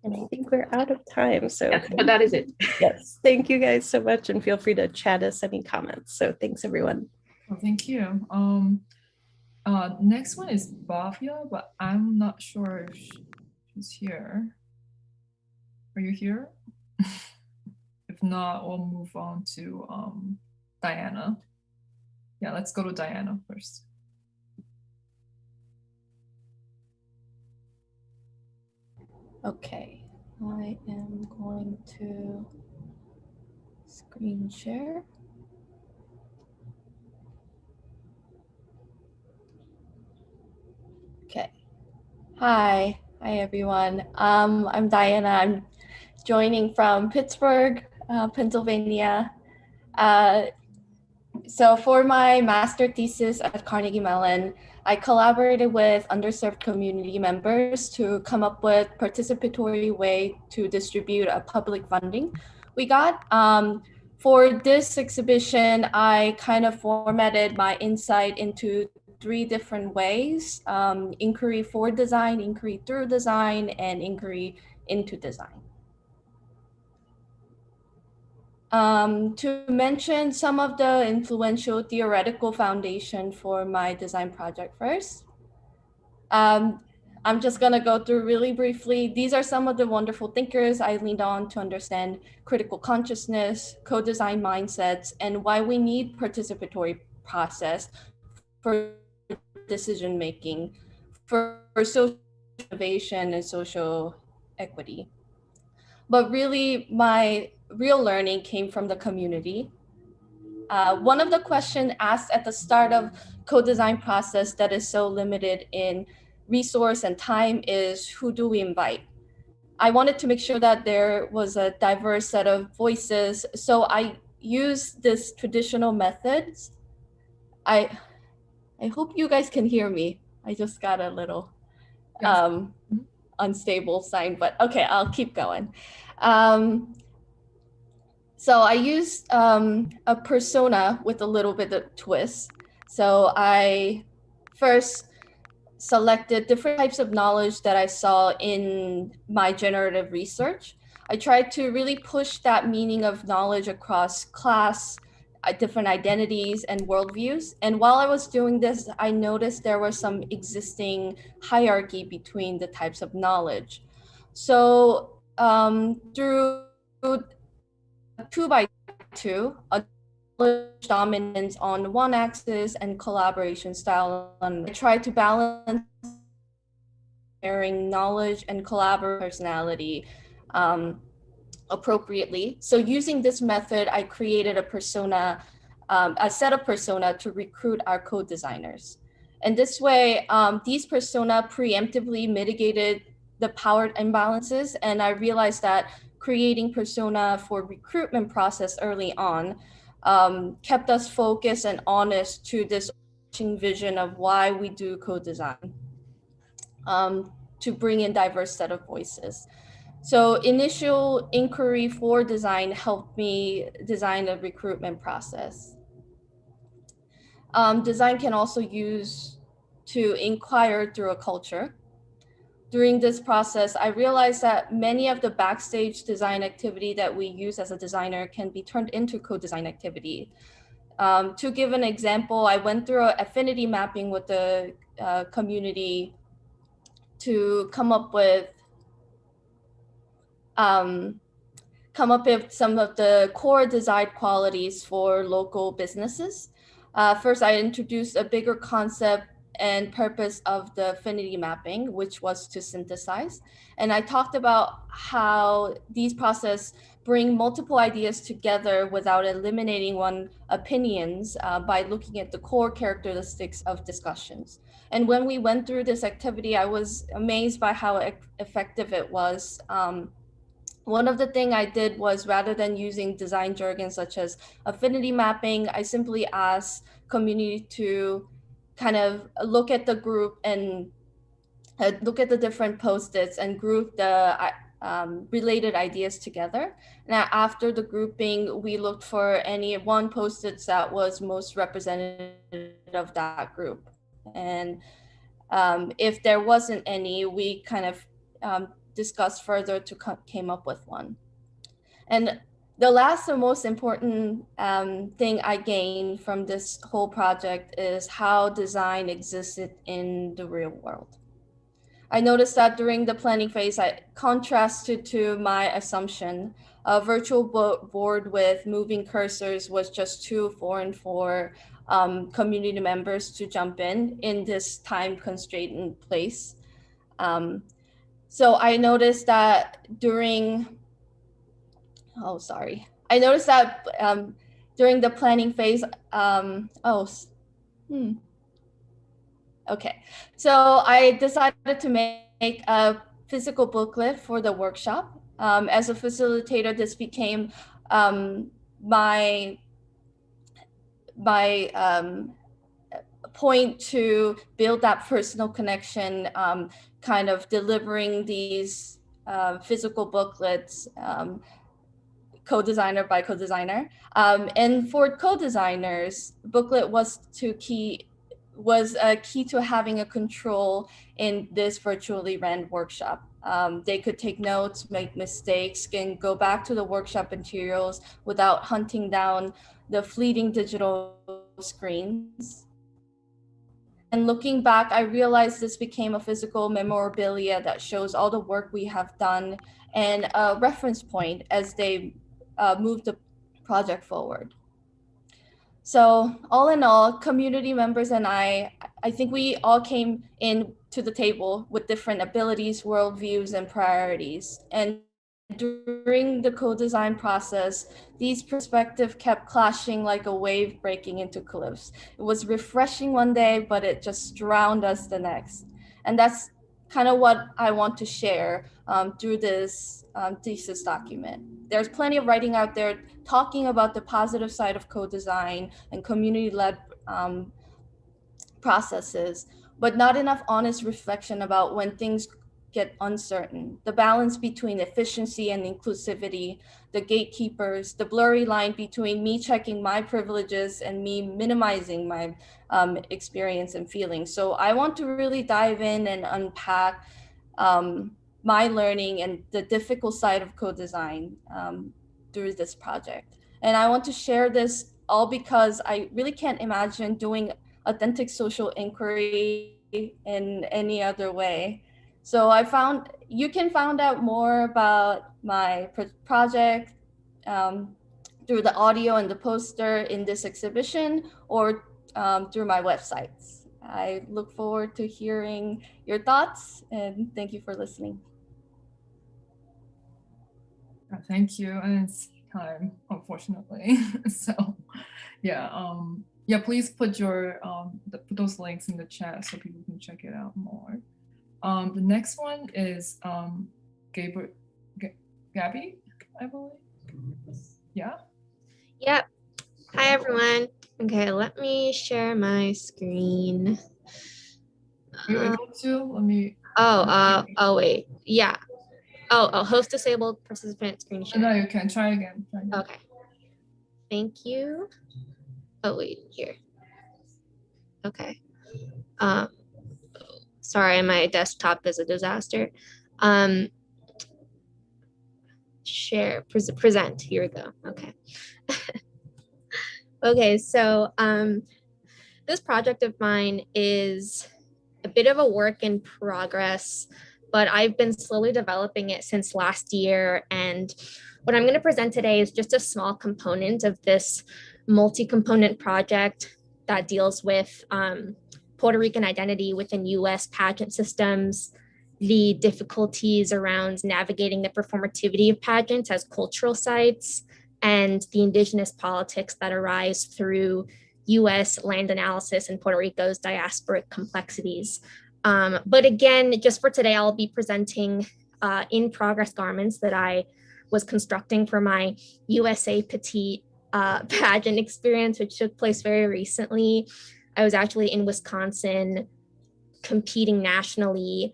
And I think we're out of time. So yes, but that is it. Yes. Thank you guys so much. And feel free to chat us any comments. So thanks everyone. Well, thank you. Next one is Bhavya, but I'm not sure if she's here. Are you here? If not, we'll move on to Diana. Yeah, let's go to Diana first. Okay, I am going to screen share. Okay. Hi everyone. I'm Diana. I'm joining from Pittsburgh, Pennsylvania. So for my master thesis at Carnegie Mellon, I collaborated with underserved community members to come up with participatory way to distribute public funding we got. For this exhibition, I kind of formatted my insight into 3 different ways: inquiry for design, inquiry through design, and inquiry into design. To mention some of the influential theoretical foundation for my design project first. I'm just gonna go through really briefly. These are some of the wonderful thinkers I leaned on to understand critical consciousness, co-design mindsets, and why we need participatory process for decision-making, for social innovation and social equity. But really, my real learning came from the community. One of the questions asked at the start of co-design process that is so limited in resource and time is, who do we invite? I wanted to make sure that there was a diverse set of voices, so I used this traditional methods. I hope you guys can hear me. I just got a little unstable sign, but okay, I'll keep going. So I used a persona with a little bit of twist. So I first selected different types of knowledge that I saw in my generative research. I tried to really push that meaning of knowledge across class, different identities and worldviews. And while I was doing this, I noticed there was some existing hierarchy between the types of knowledge. So through 2x2, a knowledge dominance on one axis and collaboration style. And I try to balance sharing knowledge and collaborative personality appropriately. So using this method, I created a persona, a set of persona to recruit our co-designers. And this way, these persona preemptively mitigated the power imbalances. And I realized that creating persona for recruitment process early on kept us focused and honest to this vision of why we do co-design, to bring in diverse set of voices. So initial inquiry for design helped me design a recruitment process. Design can also use to inquire through a culture. During this process, I realized that many of the backstage design activity that we use as a designer can be turned into co-design activity. To give an example, I went through an affinity mapping with the community to come up with come up with some of the core design qualities for local businesses. First, I introduced a bigger concept and purpose of the affinity mapping, which was to synthesize. And I talked about how these processes bring multiple ideas together without eliminating one opinions by looking at the core characteristics of discussions. And when we went through this activity, I was amazed by how effective it was. One of the things I did was, rather than using design jargon such as affinity mapping, I simply asked community to kind of look at the group and look at the different post-its and group the related ideas together. Now, after the grouping, we looked for any one post-its that was most representative of that group. And if there wasn't any, we kind of discussed further to came up with one. And the last and most important thing I gained from this whole project is how design existed in the real world. I noticed that during the planning phase, I contrasted to my assumption. A virtual board with moving cursors was just too foreign for community members to jump in this time-constrained place. So I noticed that during during the planning phase, okay. So I decided to make a physical booklet for the workshop. As a facilitator, this became my point to build that personal connection, kind of delivering these physical booklets, co-designer by co-designer. And for co-designers, booklet was key to having a control in this virtually ran workshop. They could take notes, make mistakes, and go back to the workshop materials without hunting down the fleeting digital screens. And looking back, I realized this became a physical memorabilia that shows all the work we have done and a reference point as they move the project forward. So all in all, community members and I think we all came in to the table with different abilities, worldviews, and priorities. And during the co-design process, these perspectives kept clashing like a wave breaking into cliffs. It was refreshing one day, but it just drowned us the next. And that's kind of what I want to share through this thesis document. There's plenty of writing out there talking about the positive side of co-design and community-led processes, but not enough honest reflection about when things get uncertain. The balance between efficiency and inclusivity, the gatekeepers, the blurry line between me checking my privileges and me minimizing my experience and feelings. So I want to really dive in and unpack my learning and the difficult side of co-design through this project. And I want to share this all because I really can't imagine doing authentic social inquiry in any other way. So you can find out more about my project through the audio and the poster in this exhibition or through my websites. I look forward to hearing your thoughts and thank you for listening. Thank you, and it's time, unfortunately. So, yeah, please put your put those links in the chat so people can check it out more. The next one is Gabby, I believe. Yeah. Yep. Hi everyone. Okay, let me share my screen. Are you able to? Let me. Oh wait. Yeah. Oh, host disabled participant screen share. No, you can try again. Okay. Thank you. Oh wait, here. Okay. Sorry, my desktop is a disaster. Share, present, here we go. Okay. Okay, so this project of mine is a bit of a work in progress, but I've been slowly developing it since last year. And What I'm going to present today is just a small component of this multi-component project that deals with Puerto Rican identity within US pageant systems, the difficulties around navigating the performativity of pageants as cultural sites, and the indigenous politics that arise through US land analysis and Puerto Rico's diasporic complexities. But again, just for today, I'll be presenting in progress garments that I was constructing for my USA Petite pageant experience, which took place very recently. I was actually in Wisconsin competing nationally.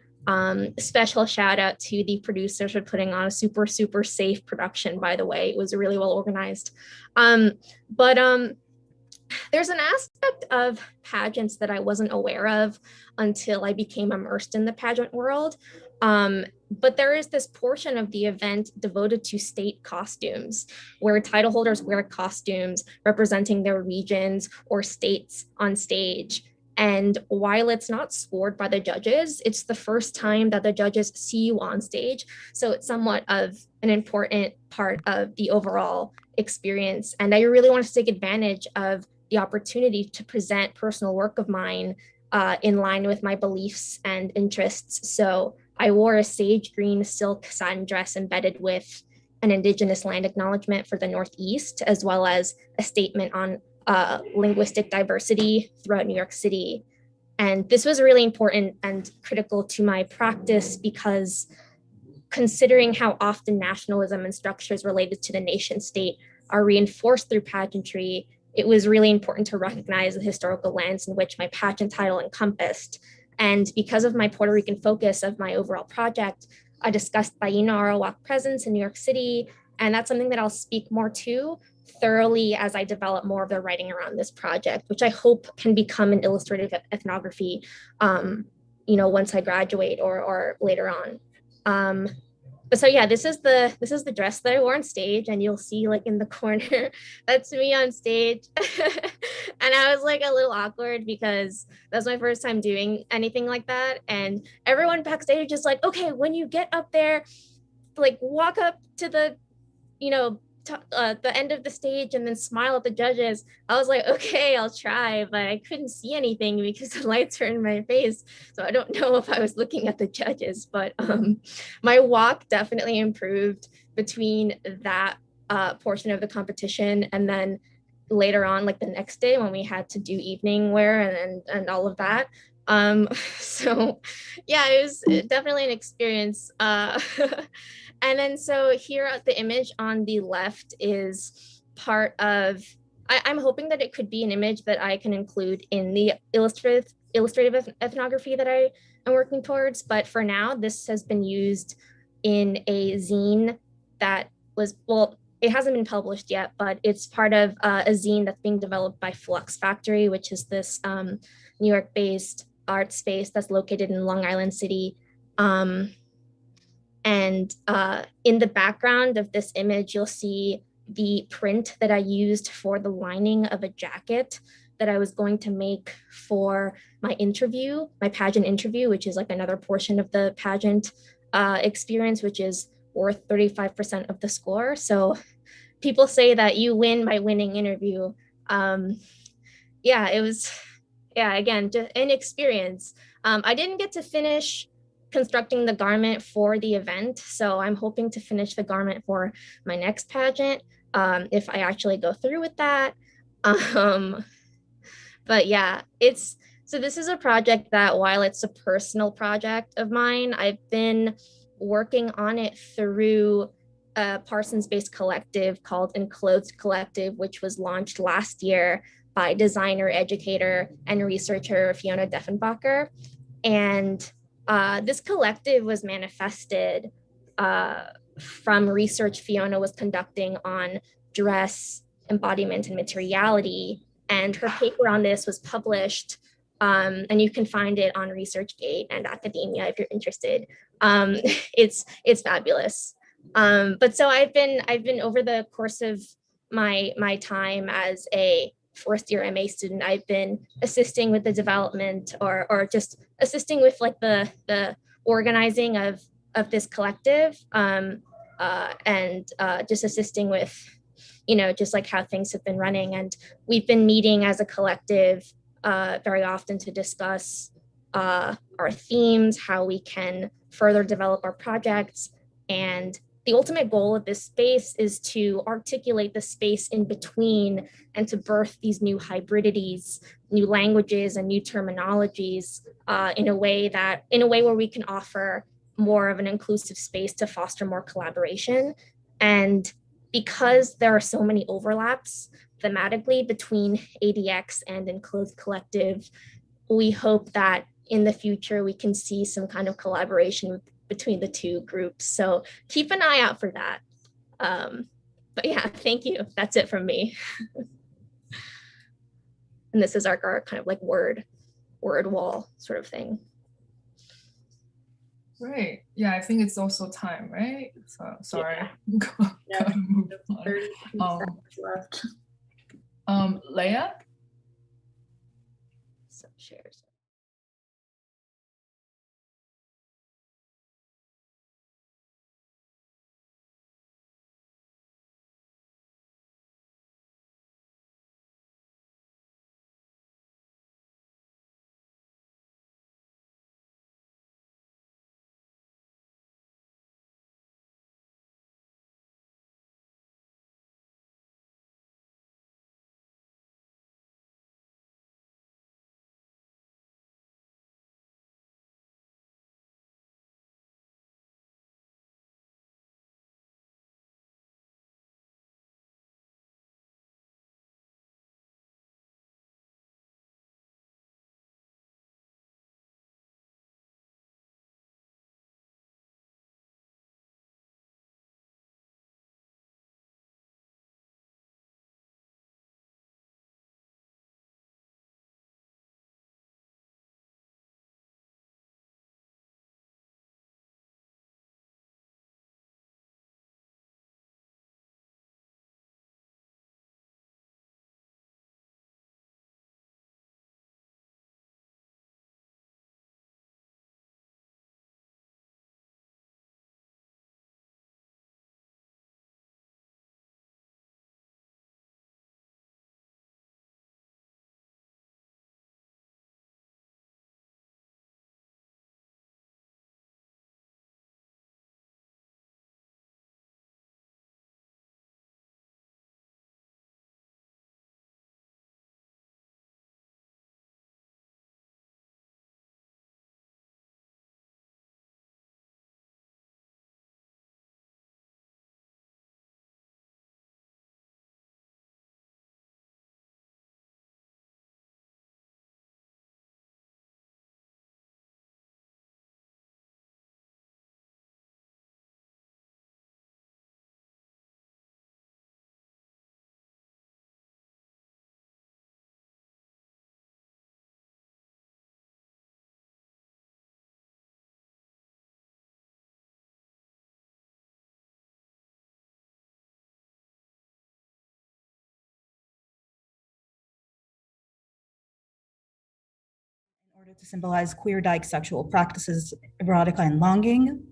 Special shout out to the producers for putting on a super, super safe production, by the way. It was really well organized. But there's an aspect of pageants that I wasn't aware of until I became immersed in the pageant world. But there is this portion of the event devoted to state costumes, where title holders wear costumes representing their regions or states on stage. And while it's not scored by the judges, it's the first time that the judges see you on stage. So it's somewhat of an important part of the overall experience. And I really want to take advantage of the opportunity to present personal work of mine in line with my beliefs and interests. So I wore a sage green silk satin dress embedded with an indigenous land acknowledgement for the Northeast, as well as a statement on linguistic diversity throughout New York City. And this was really important and critical to my practice because considering how often nationalism and structures related to the nation state are reinforced through pageantry, it was really important to recognize the historical lens in which my pageant title encompassed. And because of my Puerto Rican focus of my overall project, I discussed Taino Arawak presence in New York City, and that's something that I'll speak more to thoroughly as I develop more of the writing around this project, which I hope can become an illustrative ethnography, once I graduate or later on. But so yeah, this is the dress that I wore on stage, and you'll see like in the corner, that's me on stage. And I was like a little awkward because that's my first time doing anything like that. And everyone backstage is just like, okay, when you get up there, like walk up to the, the end of the stage and then smile at the judges. I was like, okay, I'll try, but I couldn't see anything because the lights were in my face. So I don't know if I was looking at the judges, but my walk definitely improved between that portion of the competition and then later on, like the next day when we had to do evening wear and all of that. So yeah, it was definitely an experience. And then so here the image on the left is part of, I'm hoping that it could be an image that I can include in the illustrative ethnography that I am working towards. But for now, this has been used in a zine that was, well, it hasn't been published yet, but it's part of a zine that's being developed by Flux Factory, which is this New York-based art space that's located in Long Island City. And in the background of this image, you'll see the print that I used for the lining of a jacket that I was going to make for my interview, my pageant interview, which is like another portion of the pageant experience, which is worth 35% of the score. So people say that you win by winning interview. It was, again, just an experience. I didn't get to finish constructing the garment for the event, so I'm hoping to finish the garment for my next pageant if I actually go through with that. But yeah, so this is a project that while it's a personal project of mine, I've been working on it through a Parsons-based collective called Enclosed Collective, which was launched last year by designer, educator, and researcher Fiona Deffenbacher. And this collective was manifested from research Fiona was conducting on dress, embodiment, and materiality. And her paper on this was published, and you can find it on ResearchGate and academia if you're interested. It's fabulous. But so I've been over the course of my time as a first year MA student, I've been assisting with the development or just assisting with like the organizing of this collective. and just assisting with, just like how things have been running. And we've been meeting as a collective very often to discuss our themes, how we can further develop our projects. And the ultimate goal of this space is to articulate the space in between and to birth these new hybridities, new languages and new terminologies in a way where we can offer more of an inclusive space to foster more collaboration. And because there are so many overlaps thematically between ADX and Enclosed Collective, we hope that in the future we can see some kind of collaboration between the two groups. So keep an eye out for that. But yeah, thank you. That's it from me. And this is our kind of like word wall sort of thing. Great. Yeah, I think it's also time, right? So sorry. Yeah. Gotta move on. Left. Leia? Some shares. In order to symbolize queer dyke sexual practices, erotica, and longing.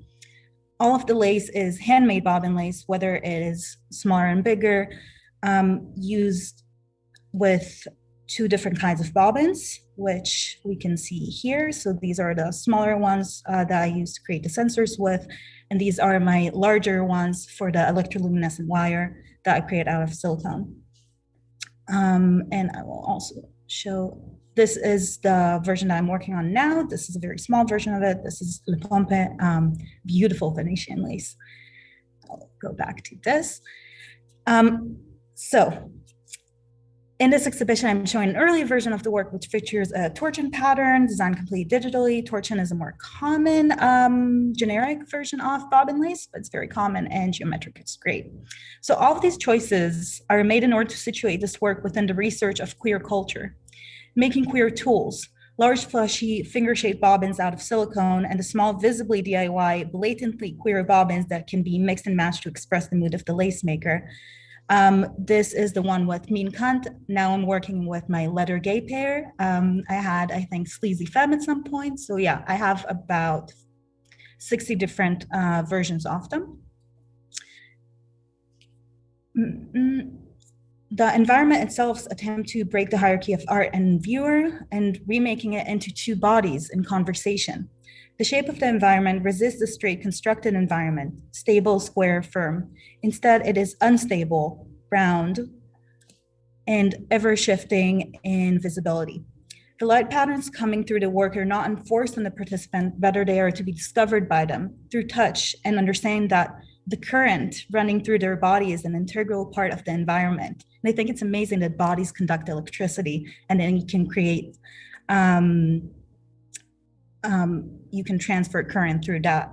All of the lace is handmade bobbin lace, whether it is smaller and bigger, used with two different kinds of bobbins, which we can see here. So these are the smaller ones that I use to create the sensors with, and these are my larger ones for the electroluminescent wire that I create out of silicone. And I will also show, this is the version that I'm working on now. This is a very small version of it. This is Le Pompe, beautiful Venetian lace. I'll go back to this. So in this exhibition, I'm showing an early version of the work, which features a torsion pattern designed completely digitally. Torsion is a more common generic version of bobbin lace, but it's very common and geometric. It's great. So all of these choices are made in order to situate this work within the research of queer culture, making queer tools, large fleshy finger-shaped bobbins out of silicone, and the small visibly DIY, blatantly queer bobbins that can be mixed and matched to express the mood of the lace maker. This is the one with Mean Cunt. Now I'm working with my letter gay pair. I had, I think, Sleazy Femme at some point. So yeah, I have about 60 different versions of them. The environment itself attempt to break the hierarchy of art and viewer and remaking it into two bodies in conversation. The shape of the environment resists the straight constructed environment, stable, square, firm. Instead, it is unstable, round, and ever shifting in visibility. The light patterns coming through the work are not enforced on the participant, rather they are to be discovered by them through touch and understanding that the current running through their body is an integral part of the environment. And I think it's amazing that bodies conduct electricity and then you can create, you can transfer current through that.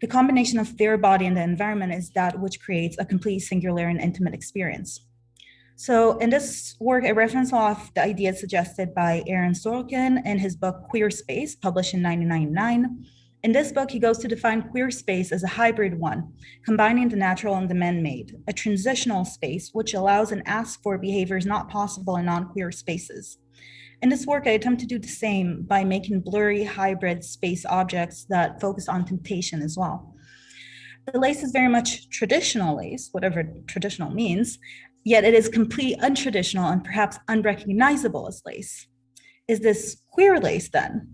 The combination of their body and the environment is that which creates a complete, singular, and intimate experience. So in this work, I reference off the ideas suggested by Aaron Sorkin in his book, Queer Space, published in 1999. In this book, he goes to define queer space as a hybrid one, combining the natural and the man-made, a transitional space which allows and asks for behaviors not possible in non-queer spaces. In this work, I attempt to do the same by making blurry hybrid space objects that focus on temptation as well. The lace is very much traditional lace, whatever traditional means, yet it is completely untraditional and perhaps unrecognizable as lace. Is this queer lace then?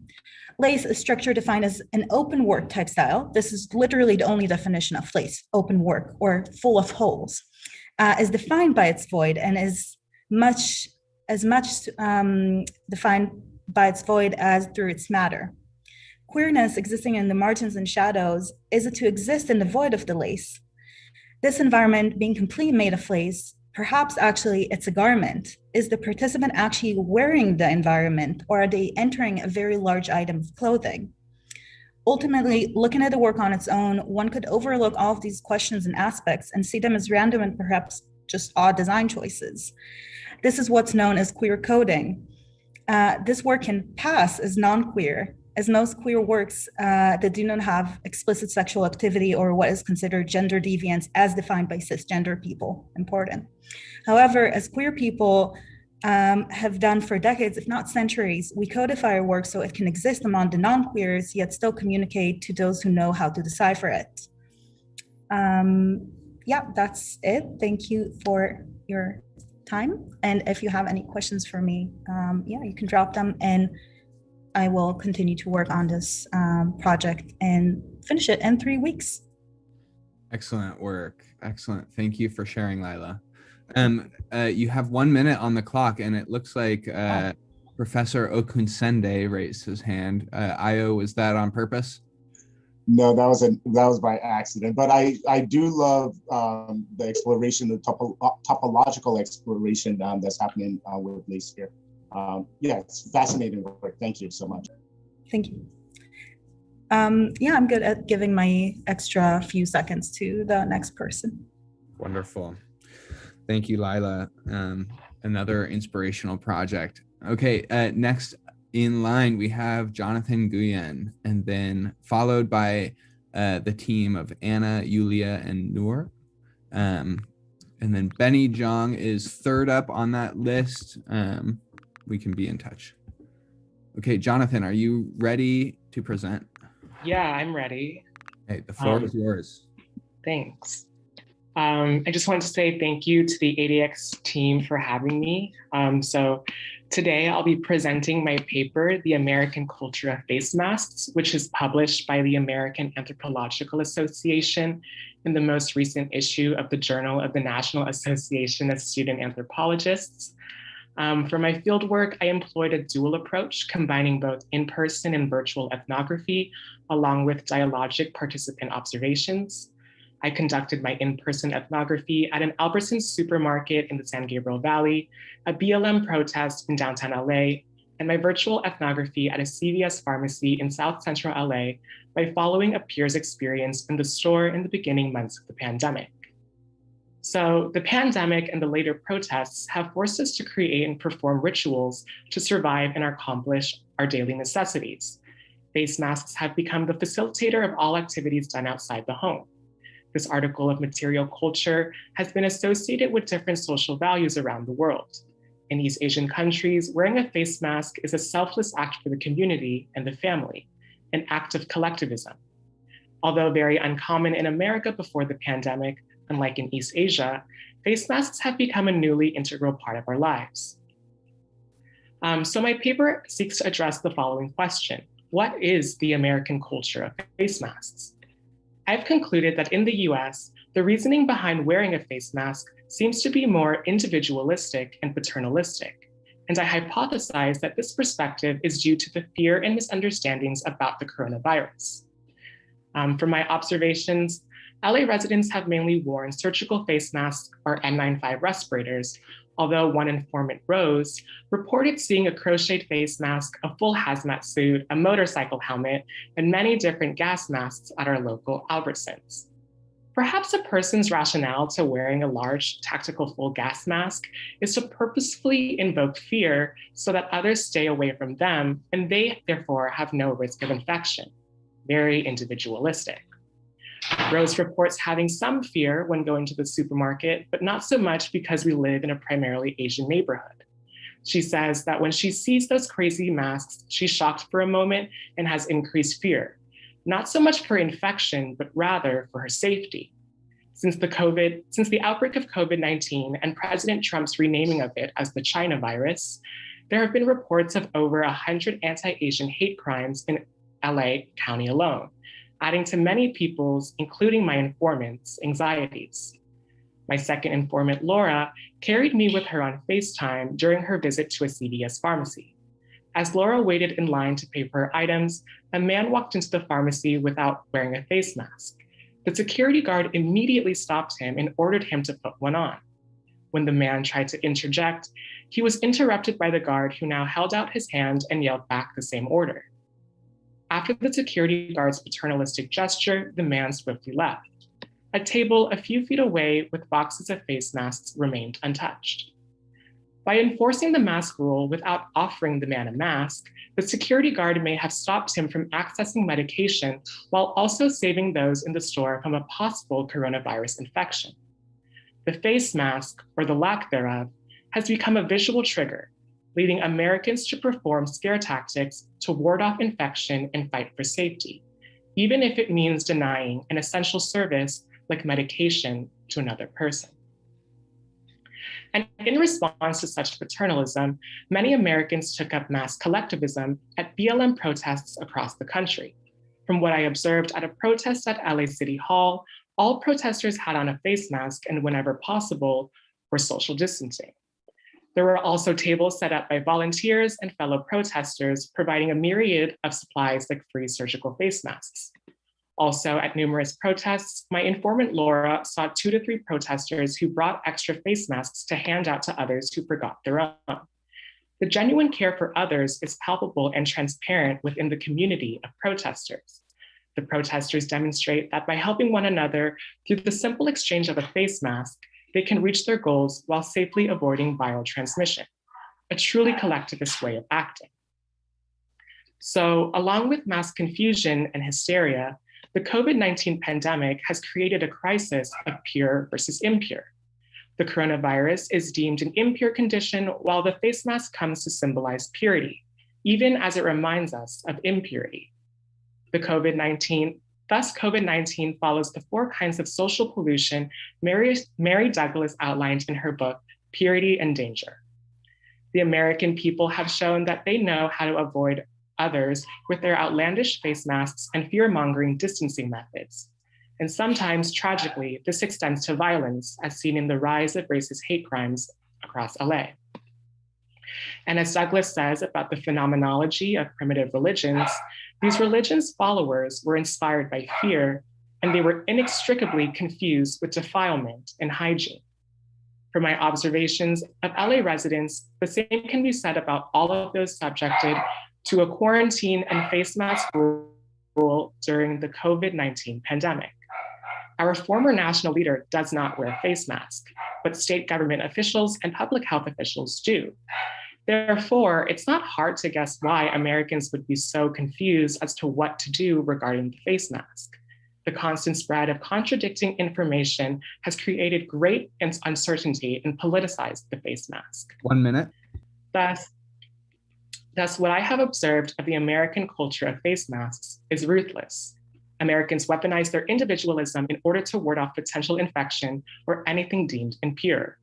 Lace is structure defined as an open work type style. This is literally the only definition of lace, open work or full of holes, is defined by its void and is as much defined by its void as through its matter. Queerness existing in the margins and shadows is to exist in the void of the lace. This environment being completely made of lace, perhaps actually it's a garment. Is the participant actually wearing the environment or are they entering a very large item of clothing? Ultimately, looking at the work on its own, one could overlook all of these questions and aspects and see them as random and perhaps just odd design choices. This is what's known as queer coding. This work can pass as non-queer, as most queer works that do not have explicit sexual activity or what is considered gender deviance as defined by cisgender people, important. However, as queer people have done for decades, if not centuries, we codify our work so it can exist among the non-queers, yet still communicate to those who know how to decipher it. Yeah, that's it. Thank you for your time. And if you have any questions for me, yeah, you can drop them and I will continue to work on this project and finish it in 3 weeks. Excellent work. Excellent. Thank you for sharing, Lila. You have 1 minute on the clock, and it looks like Professor Okunsende raised his hand. Io, was that on purpose? No, that was by accident. But I do love the exploration, the topological exploration that's happening with lace here. Yeah, it's fascinating work. Thank you so much. Thank you. Yeah, I'm good at giving my extra few seconds to the next person. Wonderful. Thank you, Lila. Another inspirational project. Okay, next in line, we have Jonathan Nguyen, and then followed by the team of Anna, Yulia, and Noor. And then Benny Jong is third up on that list. We can be in touch. Okay, Jonathan, are you ready to present? Yeah, I'm ready. Hey, the floor is yours. Thanks. I just wanted to say thank you to the ADX team for having me. So today I'll be presenting my paper, The American Culture of Face Masks, which is published by the American Anthropological Association in the most recent issue of the Journal of the National Association of Student Anthropologists. For my fieldwork, I employed a dual approach, combining both in-person and virtual ethnography, along with dialogic participant observations. I conducted my in-person ethnography at an Albertsons supermarket in the San Gabriel Valley, a BLM protest in downtown LA, and my virtual ethnography at a CVS pharmacy in South Central LA by following a peer's experience in the store in the beginning months of the pandemic. So the pandemic and the later protests have forced us to create and perform rituals to survive and accomplish our daily necessities. Face masks have become the facilitator of all activities done outside the home. This article of material culture has been associated with different social values around the world. In East Asian countries, wearing a face mask is a selfless act for the community and the family, an act of collectivism. Although very uncommon in America before the pandemic, unlike in East Asia, face masks have become a newly integral part of our lives. So my paper seeks to address the following question. What is the American culture of face masks? I've concluded that in the US, the reasoning behind wearing a face mask seems to be more individualistic and paternalistic. And I hypothesize that this perspective is due to the fear and misunderstandings about the coronavirus. From my observations, LA residents have mainly worn surgical face masks or N95 respirators, although one informant, Rose, reported seeing a crocheted face mask, a full hazmat suit, a motorcycle helmet, and many different gas masks at our local Albertsons. Perhaps a person's rationale to wearing a large tactical full gas mask is to purposefully invoke fear so that others stay away from them and they therefore have no risk of infection. Very individualistic. Rose reports having some fear when going to the supermarket, but not so much because we live in a primarily Asian neighborhood. She says that when she sees those crazy masks, she's shocked for a moment and has increased fear, not so much for infection, but rather for her safety. Since the outbreak of COVID-19 and President Trump's renaming of it as the China virus, there have been reports of over 100 anti-Asian hate crimes in LA County alone, adding to many people's, including my informant's, anxieties. My second informant, Laura, carried me with her on FaceTime during her visit to a CVS pharmacy. As Laura waited in line to pay for her items, a man walked into the pharmacy without wearing a face mask. The security guard immediately stopped him and ordered him to put one on. When the man tried to interject, he was interrupted by the guard, who now held out his hand and yelled back the same order. After the security guard's paternalistic gesture, the man swiftly left. A table a few feet away with boxes of face masks remained untouched. By enforcing the mask rule without offering the man a mask, the security guard may have stopped him from accessing medication while also saving those in the store from a possible coronavirus infection. The face mask, or the lack thereof, has become a visual trigger, leading Americans to perform scare tactics to ward off infection and fight for safety, even if it means denying an essential service like medication to another person. And in response to such paternalism, many Americans took up mass collectivism at BLM protests across the country. From what I observed at a protest at LA City Hall, all protesters had on a face mask and whenever possible, were social distancing. There were also tables set up by volunteers and fellow protesters, providing a myriad of supplies like free surgical face masks. Also, at numerous protests, my informant Laura saw 2 to 3 protesters who brought extra face masks to hand out to others who forgot their own. The genuine care for others is palpable and transparent within the community of protesters. The protesters demonstrate that by helping one another through the simple exchange of a face mask, they can reach their goals while safely avoiding viral transmission, a truly collectivist way of acting. So, along with mass confusion and hysteria, the COVID-19 pandemic has created a crisis of pure versus impure. The coronavirus is deemed an impure condition, while the face mask comes to symbolize purity, even as it reminds us of impurity. Thus, COVID-19 follows the 4 kinds of social pollution Mary Douglas outlined in her book, Purity and Danger. The American people have shown that they know how to avoid others with their outlandish face masks and fear-mongering distancing methods. And sometimes, tragically, this extends to violence, as seen in the rise of racist hate crimes across LA. And as Douglas says about the phenomenology of primitive religions, these religions' followers were inspired by fear, and they were inextricably confused with defilement and hygiene. From my observations of LA residents, the same can be said about all of those subjected to a quarantine and face mask rule during the COVID-19 pandemic. Our former national leader does not wear a face mask, but state government officials and public health officials do. Therefore, it's not hard to guess why Americans would be so confused as to what to do regarding the face mask. The constant spread of contradicting information has created great uncertainty and politicized the face mask. 1 minute. Thus, what I have observed of the American culture of face masks is ruthless. Americans weaponize their individualism in order to ward off potential infection or anything deemed impure.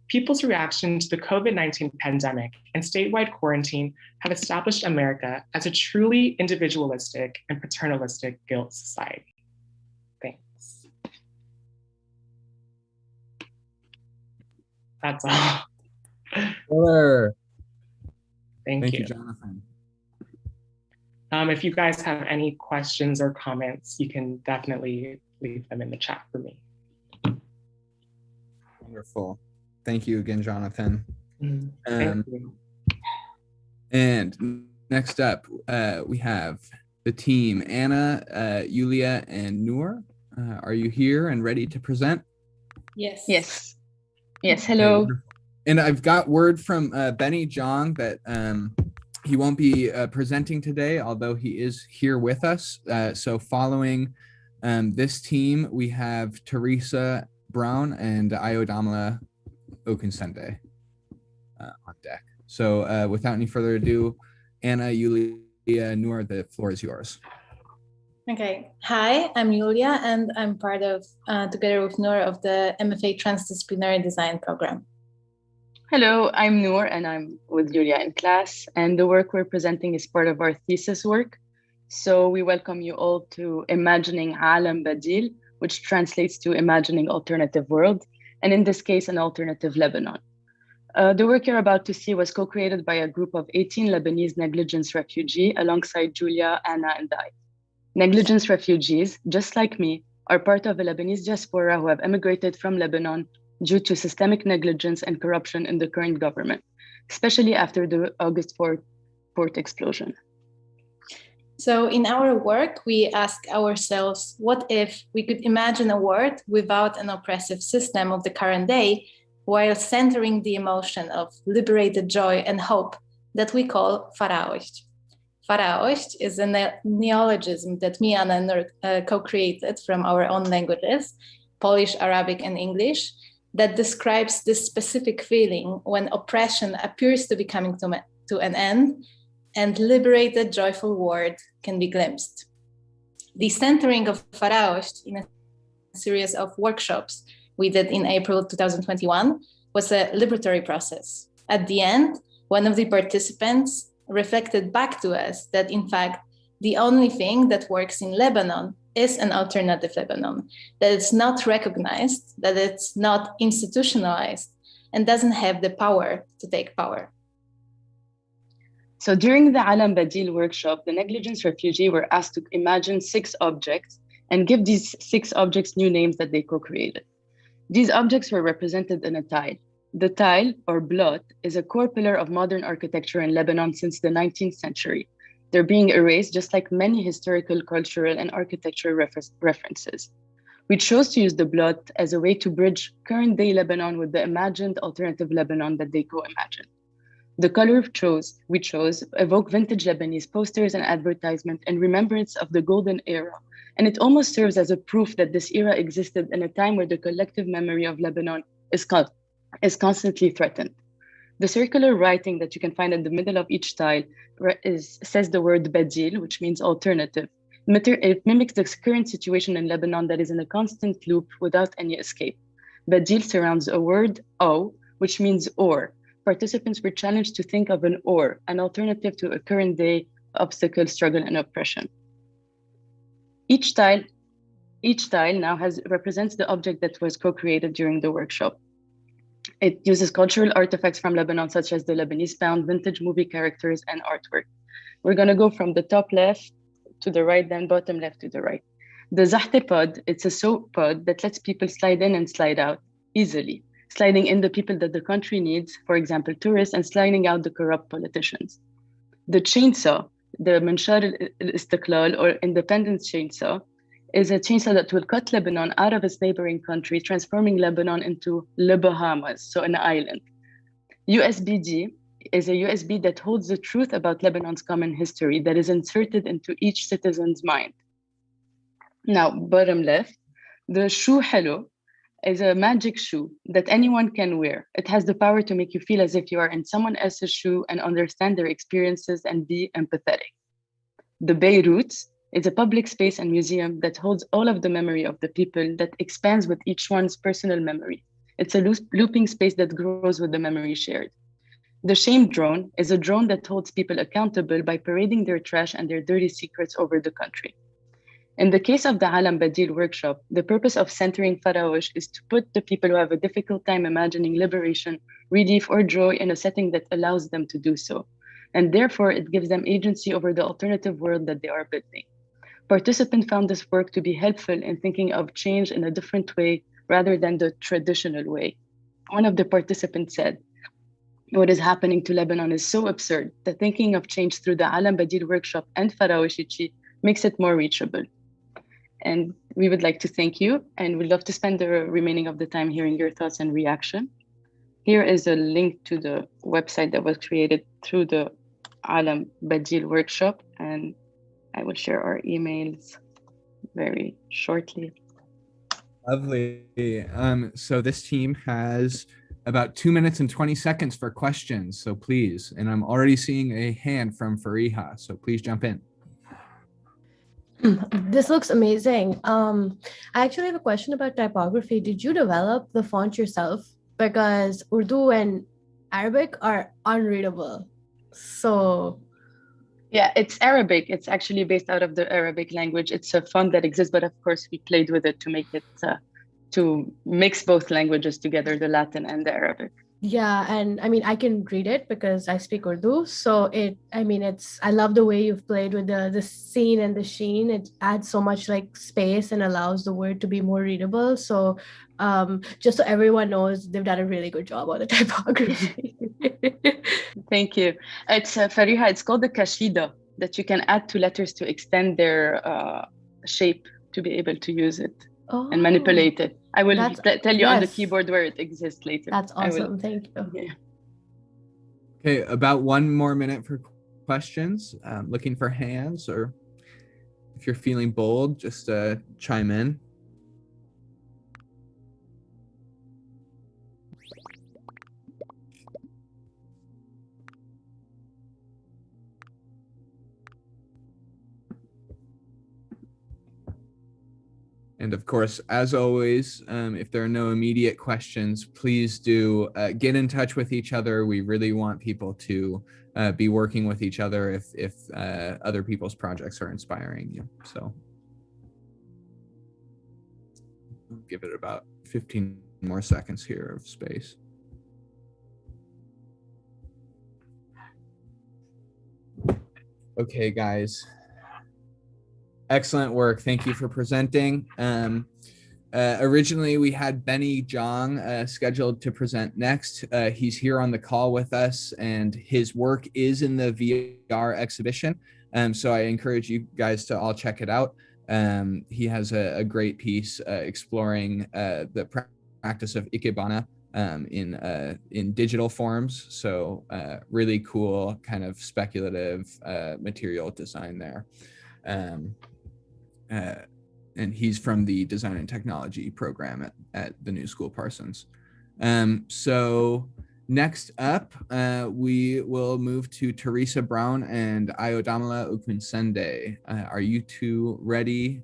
People's reaction to the COVID-19 pandemic and statewide quarantine have established America as a truly individualistic and paternalistic guilt society. Thanks. That's all. Sure. Thank you, Jonathan. If you guys have any questions or comments, you can definitely leave them in the chat for me. Wonderful. Thank you again, Jonathan. Thank you. And next up, we have the team, Anna, Yulia, and Noor. Are you here and ready to present? Yes. Yes. Yes. Hello. Okay, wonderful. And I've got word from Benny Jong that he won't be presenting today, although he is here with us. So following this team, we have Teresa Brown and Ayodamla Okunsende on deck. So without any further ado, Anna, Yulia, Noor, the floor is yours. Okay. Hi, I'm Yulia, and I'm part of, together with Noor, of the MFA Transdisciplinary Design program. Hello, I'm Noor, and I'm with Julia in class, and the work we're presenting is part of our thesis work. So we welcome you all to Imagining Alam Badil, which translates to Imagining Alternative World, and in this case, an alternative Lebanon. The work you're about to see was co-created by a group of 18 Lebanese negligence refugees alongside Julia, Anna, and I. Negligence refugees, just like me, are part of a Lebanese diaspora who have emigrated from Lebanon due to systemic negligence and corruption in the current government, especially after the August 4th port explosion. So in our work, we ask ourselves, what if we could imagine a world without an oppressive system of the current day, while centering the emotion of liberated joy and hope that we call Faraoist. Faraoist is a neologism that me and Anna co-created from our own languages, Polish, Arabic, and English, that describes this specific feeling when oppression appears to be coming to an end and liberated, joyful world can be glimpsed. The centering of Faraoist in a series of workshops we did in April 2021 was a liberatory process. At the end, one of the participants reflected back to us that, in fact, the only thing that works in Lebanon is an alternative Lebanon, that it's not recognized, that it's not institutionalized, and doesn't have the power to take power. So during the Alam Badil workshop, the negligence refugees were asked to imagine 6 objects and give these 6 objects new names that they co-created. These objects were represented in a tile. The tile, or blot, is a core pillar of modern architecture in Lebanon since the 19th century. They're being erased just like many historical, cultural, and architectural references. We chose to use the blot as a way to bridge current day Lebanon with the imagined alternative Lebanon that they co-imagined. The color we chose evoke vintage Lebanese posters and advertisement in remembrance of the golden era. And it almost serves as a proof that this era existed in a time where the collective memory of Lebanon is constantly threatened. The circular writing that you can find in the middle of each tile says the word Badil, which means alternative. It mimics the current situation in Lebanon that is in a constant loop without any escape. Badil surrounds a word, O, which means or. Participants were challenged to think of an or, an alternative to a current day obstacle, struggle, and oppression. Each tile now represents the object that was co-created during the workshop. It uses cultural artifacts from Lebanon, such as the Lebanese pound, vintage movie characters, and artwork. We're gonna go from the top left to the right, then bottom left to the right. The Zahte pod, it's a soap pod that lets people slide in and slide out easily, sliding in the people that the country needs, for example, tourists, and sliding out the corrupt politicians. The chainsaw, the Manshar al-Istiqlal, or independence chainsaw, is a chainsaw that will cut Lebanon out of its neighboring country, transforming Lebanon into Le Bahamas, so an island. USB-D is a USB that holds the truth about Lebanon's common history that is inserted into each citizen's mind. Now, bottom left, the shoe hello is a magic shoe that anyone can wear. It has the power to make you feel as if you are in someone else's shoe and understand their experiences and be empathetic. The Beirut It's a public space and museum that holds all of the memory of the people that expands with each one's personal memory. It's a looping space that grows with the memory shared. The Shame Drone is a drone that holds people accountable by parading their trash and their dirty secrets over the country. In the case of the Alam Badil workshop, the purpose of centering Farawish is to put the people who have a difficult time imagining liberation, relief, or joy in a setting that allows them to do so. And therefore, it gives them agency over the alternative world that they are building. Participants found this work to be helpful in thinking of change in a different way rather than the traditional way. One of the participants said, "What is happening to Lebanon is so absurd that thinking of change through the Alam Badil workshop and Farawishichi makes it more reachable." And we would like to thank you, and we'd love to spend the remaining of the time hearing your thoughts and reaction. Here is a link to the website that was created through the Alam Badil workshop, and I will share our emails very shortly. Lovely. So this team has about 2 minutes and 20 seconds for questions. So please, and I'm already seeing a hand from Fariha. So please jump in. This looks amazing. I actually have a question about typography. Did you develop the font yourself? Because Urdu and Arabic are unreadable. So yeah, it's Arabic. It's actually based out of the Arabic language. It's a font that exists, but of course we played with it to make it, to mix both languages together, the Latin and the Arabic. yeah, and I mean, I can read it because I speak Urdu. So I love the way you've played with the scene and the sheen. It adds so much like space and allows the word to be more readable. So just so everyone knows, they've done a really good job on the typography. Thank you. It's Fariha, it's called the kashida, that you can add 2 letters to extend their shape to be able to use it and manipulate it. I will tell you on the keyboard where it exists later. That's awesome. Thank you. Yeah. Okay, about 1 more minute for questions. Looking for hands, or if you're feeling bold, just chime in. And of course, as always, if there are no immediate questions, please do get in touch with each other. We really want people to be working with each other if other people's projects are inspiring you. So I'll give it about 15 more seconds here of space. Okay, guys. Excellent work. Thank you for presenting. Originally, we had Benny Zhang scheduled to present next. He's here on the call with us, and his work is in the VR exhibition. So I encourage you guys to all check it out. He has a great piece exploring the practice of ikebana in digital forms. So really cool kind of speculative material design there. And he's from the Design and Technology program at the New School Parsons. So next up, we will move to Teresa Brown and Ayodamala Okunsende. Are you two ready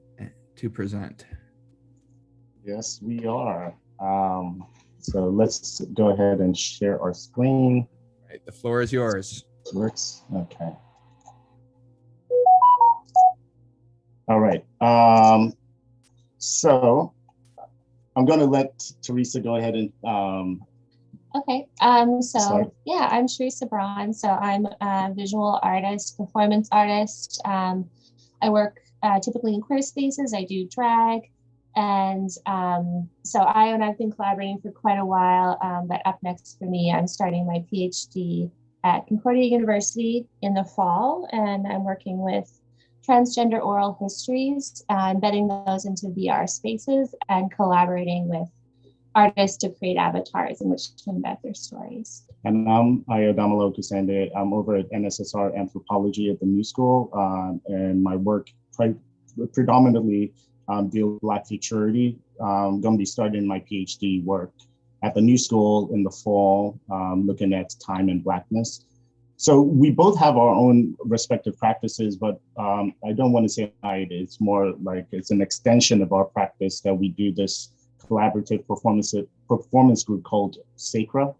to present? Yes, we are. So let's go ahead and share our screen. All right, the floor is yours. Works. Okay. All right. So I'm going to let Teresa go ahead and Okay. Yeah, I'm Teresa Braun. So I'm a visual artist, performance artist. I work typically in queer spaces. I do drag. And so I've been collaborating for quite a while, but up next for me, I'm starting my PhD at Concordia University in the fall, and I'm working with transgender oral histories, embedding those into VR spaces and collaborating with artists to create avatars in which to embed their stories. And I'm Ayodamala Okunsende. I'm over at NSSR Anthropology at the New School, and my work predominantly deal with Black futurity. I'm going to be starting my PhD work at the New School in the fall, looking at time and Blackness. So we both have our own respective practices, but I don't want to say it's more like it's an extension of our practice that we do this collaborative performance group called SACRA.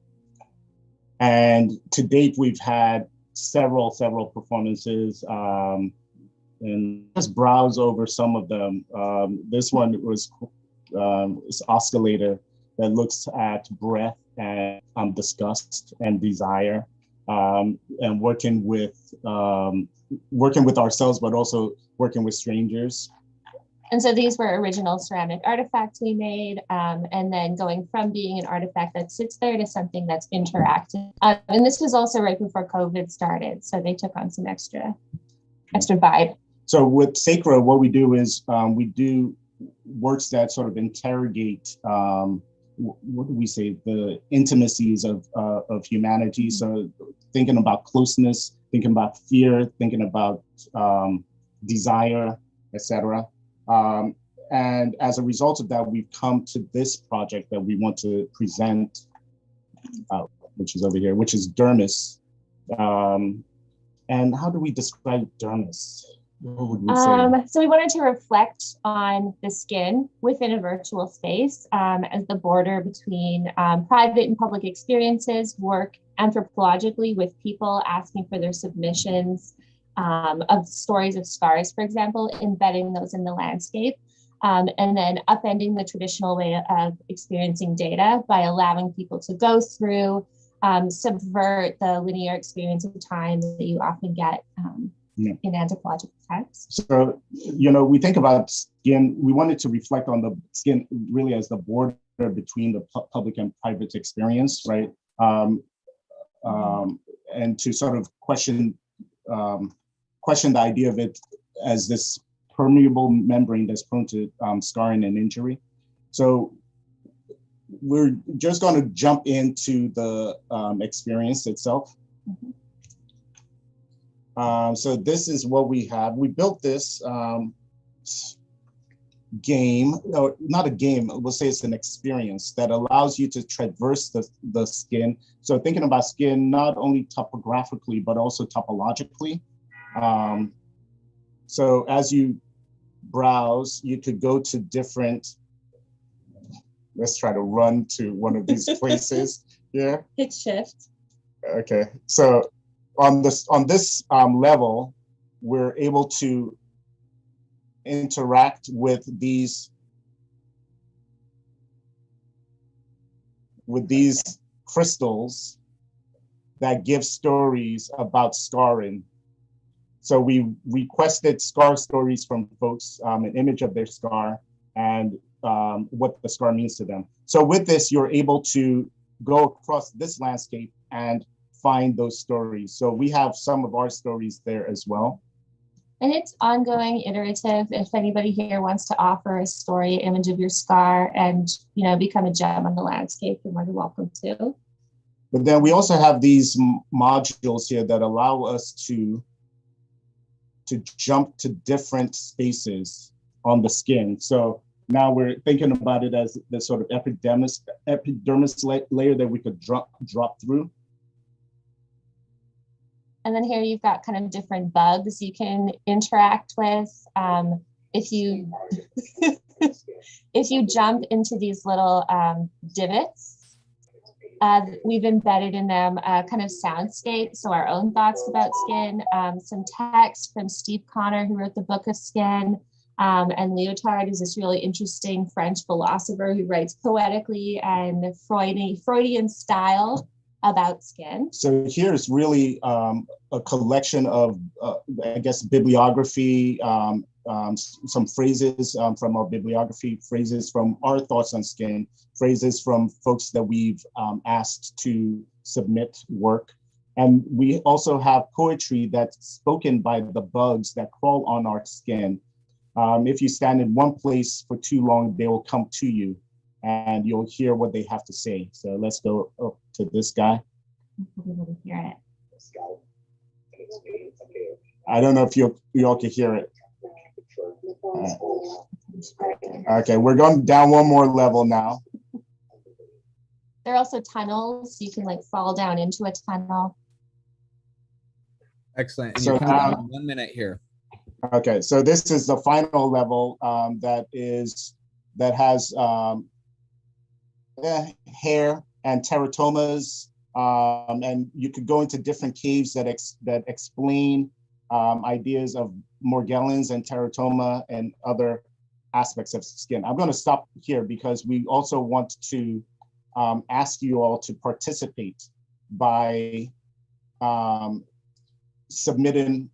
And to date, we've had several performances, and just browse over some of them. This one was this oscillator that looks at breath and disgust and desire, and working with ourselves, but also working with strangers. And so these were original ceramic artifacts we made, and then going from being an artifact that sits there to something that's interactive. And this was also right before COVID started, so they took on some extra vibe. So with Sacra, what we do is we do works that sort of interrogate, what do we say, the intimacies of humanity. So thinking about closeness, thinking about fear, thinking about desire, etc. And as a result of that, we've come to this project that we want to present, which is over here, which is dermis. And how do we describe dermis? What would we say? So we wanted to reflect on the skin within a virtual space as the border between private and public experiences, work anthropologically with people asking for their submissions of stories of scars, for example, embedding those in the landscape, and then upending the traditional way of experiencing data by allowing people to go through, subvert the linear experience of time that you often get in anthropological texts. So, we think about skin, we wanted to reflect on the skin really as the border between the public and private experience, right? And to sort of question the idea of it as this permeable membrane that's prone to scarring and injury. So we're just going to jump into the experience itself. Mm-hmm. So this is what we have. We built this game, or not a game, we'll say it's an experience that allows you to traverse the skin. So thinking about skin, not only topographically, but also topologically. So as you browse, you could go to different, let's try to run to one of these places here. Hit shift. Okay, so on this level, we're able to interact with these crystals that give stories about scarring. So we requested scar stories from folks, an image of their scar and what the scar means to them. So with this, you're able to go across this landscape and find those stories. So we have some of our stories there as well. And it's ongoing, iterative. If anybody here wants to offer a story, image of your scar, and become a gem on the landscape, you're more than welcome to. But then we also have these modules here that allow us to jump to different spaces on the skin. So now we're thinking about it as the sort of epidermis layer that we could drop through. And then here you've got kind of different bugs you can interact with. If you jump into these little divots, we've embedded in them a kind of soundscape, so our own thoughts about skin, some text from Steve Connor, who wrote the Book of Skin, and Lyotard is this really interesting French philosopher who writes poetically and Freudian style about skin. So here's really a collection of, I guess, bibliography, some phrases from our bibliography, phrases from our thoughts on skin, phrases from folks that we've asked to submit work. And we also have poetry that's spoken by the bugs that crawl on our skin. If you stand in one place for too long, they will come to you and you'll hear what they have to say. So let's go up to this guy. Hear it. I don't know if you all can hear it. Okay, we're going down one more level now. There are also tunnels. You can fall down into a tunnel. Excellent. And So you're coming up in 1 minute here. Okay, so this is the final level that has hair and teratomas, and you could go into different caves that explain ideas of Morgellons and teratoma and other aspects of skin. I'm going to stop here because we also want to ask you all to participate by submitting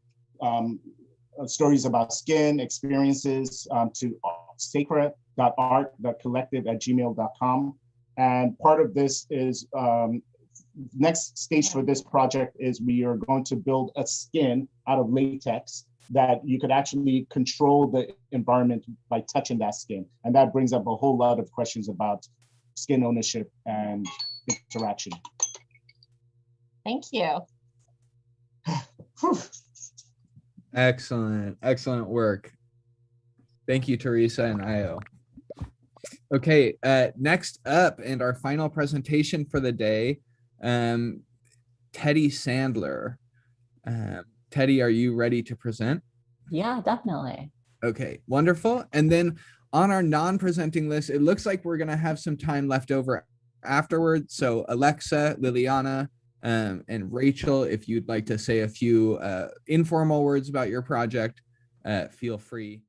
stories about skin experiences to sacred.art.collective@gmail.com. And part of this is, next stage for this project is we are going to build a skin out of latex that you could actually control the environment by touching that skin. And that brings up a whole lot of questions about skin ownership and interaction. Thank you. Excellent. Excellent work. Thank you, Teresa and Io. Okay, next up and our final presentation for the day, Teddy Sandler. Teddy, are you ready to present? Yeah, definitely. Okay, wonderful. And then on our non-presenting list, it looks like we're gonna have some time left over afterwards. So Alexa, Liliana, and Rachel, if you'd like to say a few informal words about your project, feel free.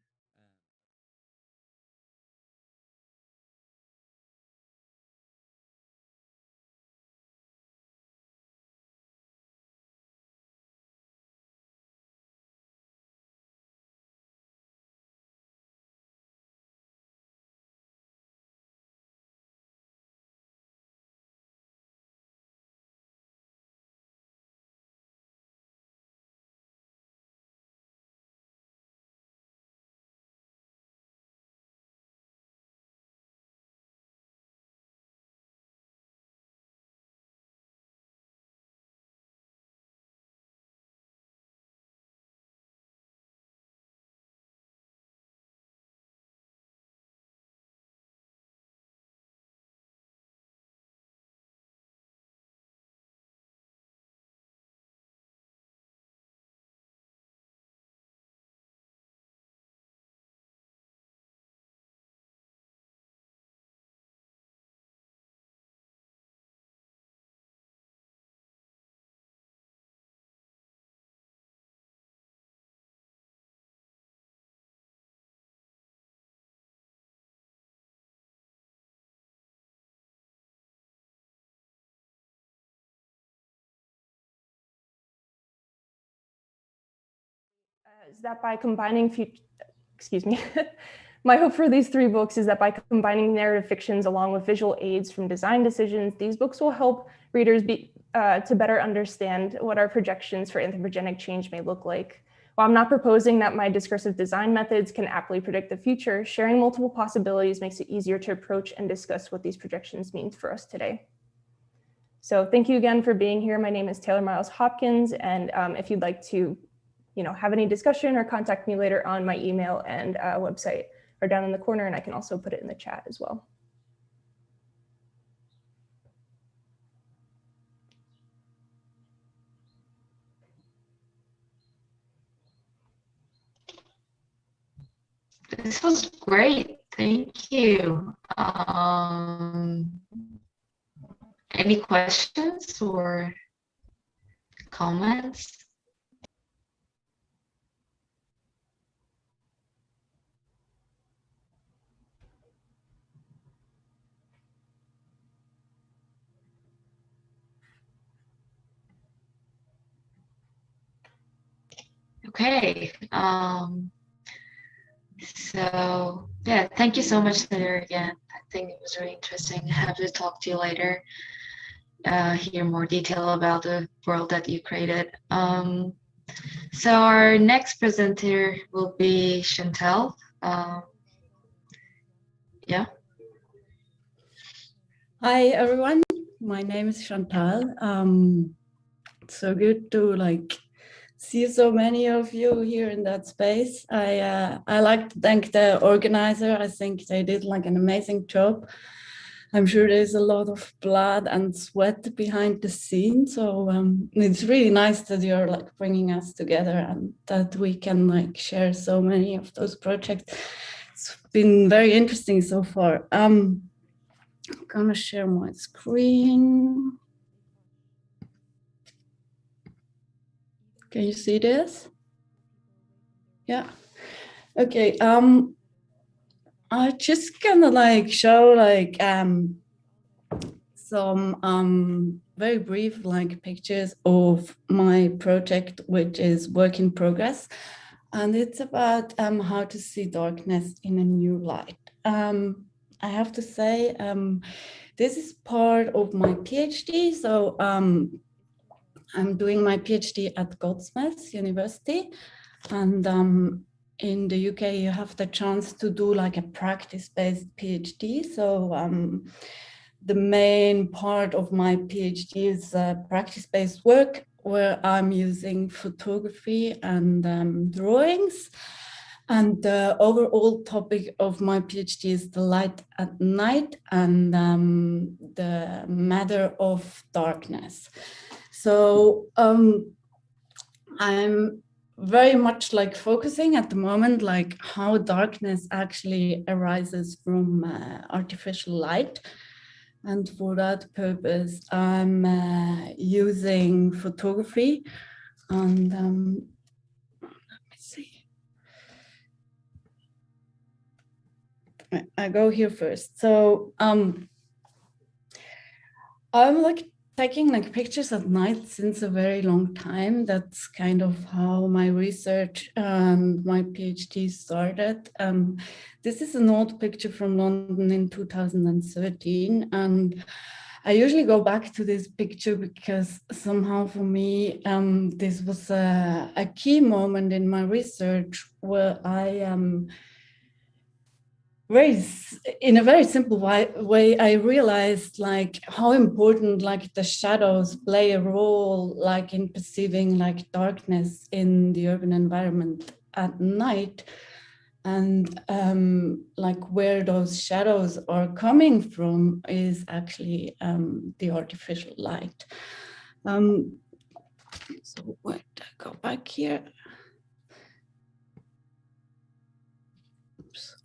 Is that by combining, my hope for these 3 books is that by combining narrative fictions along with visual aids from design decisions, these books will help readers to better understand what our projections for anthropogenic change may look like. While I'm not proposing that my discursive design methods can aptly predict the future, sharing multiple possibilities makes it easier to approach and discuss what these projections mean for us today. So thank you again for being here. My name is Taylor Miles Hopkins, and if you'd like to have any discussion or contact me later on, my email and website are down in the corner, and I can also put it in the chat as well. This was great. Thank you. Any questions or comments? Okay. So yeah, thank you so much, Taylor, again. I think it was really interesting. Happy to talk to you later. Hear more detail about the world that you created. So our next presenter will be Chantal. Yeah. Hi everyone, my name is Chantal. So good to see so many of you here in that space. I like to thank the organizer. I think they did an amazing job. I'm sure there's a lot of blood and sweat behind the scenes. So it's really nice that you're like bringing us together and that we can like share so many of those projects. It's been very interesting so far. I'm gonna share my screen. Can you see this? Yeah. Okay. I just gonna like show like some very brief like pictures of my project, which is work in progress, and it's about how to see darkness in a new light. I have to say this is part of my PhD. So I'm doing my PhD at Goldsmiths University, and in the UK you have the chance to do like a practice-based PhD. So the main part of my PhD is practice-based work where I'm using photography and drawings. And the overall topic of my PhD is the light at night and the matter of darkness. So I'm very much like focusing at the moment, like how darkness actually arises from artificial light. And for that purpose, I'm using photography. And let me see. I go here first. So I'm like taking like pictures at night since a very long time. That's kind of how my research and my PhD started. This is an old picture from London in 2013. And I usually go back to this picture because somehow for me, this was a key moment in my research where I in a very simple way, I realized like how important like the shadows play a role like in perceiving like darkness in the urban environment at night, and like where those shadows are coming from is actually the artificial light. So wait, I go back here. Oops.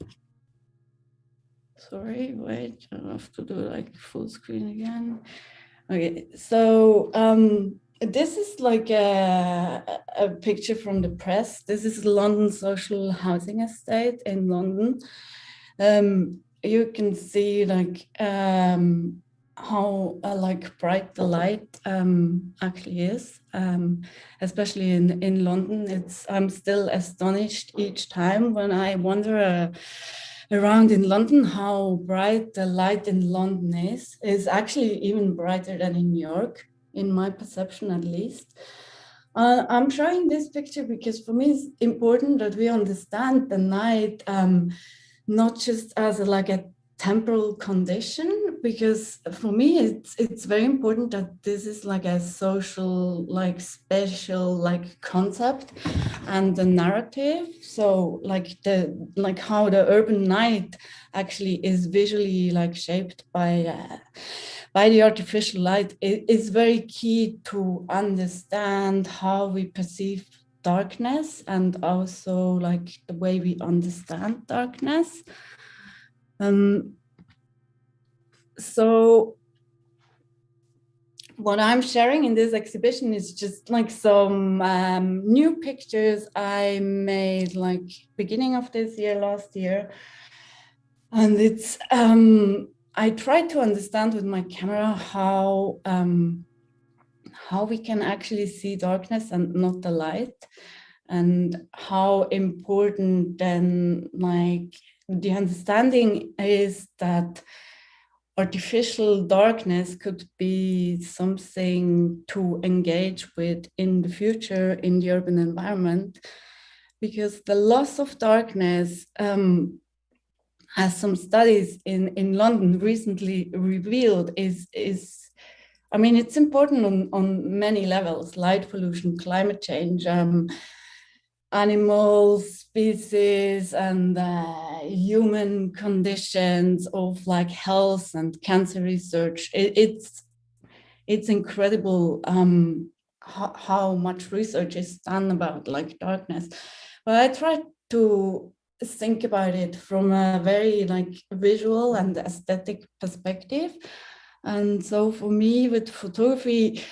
Sorry, wait, I have to do like full screen again. Okay, so this is like a picture from the press. This is London social housing estate in London. You can see like how like bright the light actually is, especially in London. I'm still astonished each time when I wander around in London how bright the light in London is actually even brighter than in New York, in my perception at least. I'm showing this picture because for me it's important that we understand the night not just as like a temporal condition, because for me it's very important that this is like a social, like spatial, like concept and the narrative. So like how the urban night actually is visually like shaped by the artificial light is very key to understand how we perceive darkness and also like the way we understand darkness. So what I'm sharing in this exhibition is just like some new pictures I made like beginning of this year, last year. And it's, I tried to understand with my camera how we can actually see darkness and not the light, and how important then like the understanding is that artificial darkness could be something to engage with in the future in the urban environment, because the loss of darkness, as some studies in London recently revealed, is I mean, it's important on many levels: light pollution, climate change, animal species and human conditions of like health and cancer research. It's incredible how much research is done about like darkness. But I try to think about it from a very like visual and aesthetic perspective. And so for me with photography,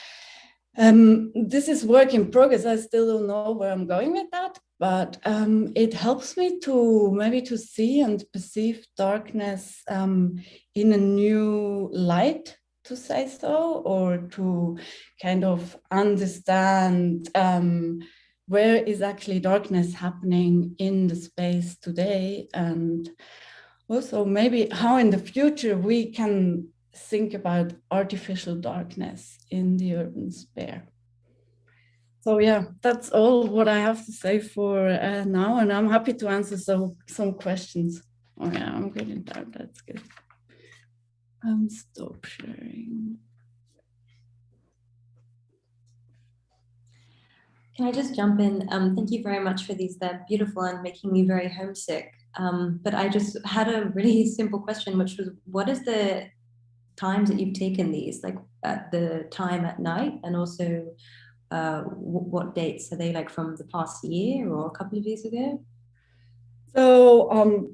this is work in progress. I still don't know where I'm going with that, but it helps me to maybe to see and perceive darkness in a new light, to say so, or to kind of understand where is actually darkness happening in the space today, and also maybe how in the future we can think about artificial darkness in the urban sphere. So yeah, that's all what I have to say for now, and I'm happy to answer some questions. Oh yeah, I'm getting that. That's good. Stop sharing. Can I just jump in? Thank you very much for these. They're beautiful and making me very homesick. But I just had a really simple question, which was, what is the times that you've taken these, like at the time at night, and also what dates? Are they like from the past year or a couple of years ago? So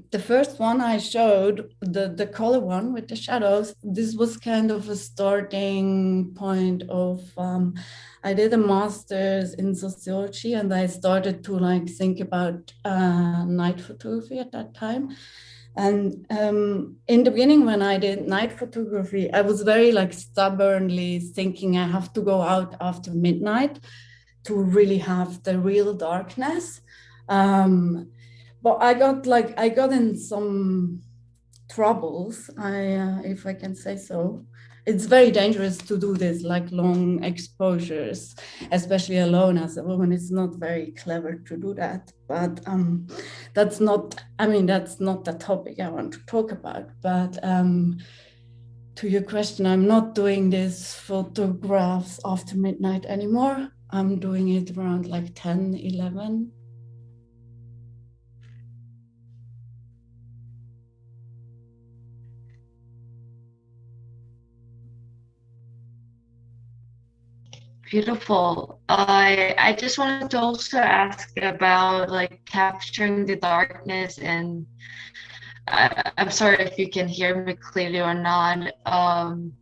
the first one I showed, the color one with the shadows, this was kind of a starting point of, I did a master's in sociology, and I started to like think about night photography at that time. And in the beginning, when I did night photography, I was very like stubbornly thinking I have to go out after midnight to really have the real darkness. But I got in some troubles, if I can say so. It's very dangerous to do this, like long exposures, especially alone as a woman. It's not very clever to do that. But that's not the topic I want to talk about. But to your question, I'm not doing these photographs after midnight anymore. I'm doing it around like 10, 11. Beautiful. I just wanted to also ask about like capturing the darkness, and I'm sorry if you can hear me clearly or not,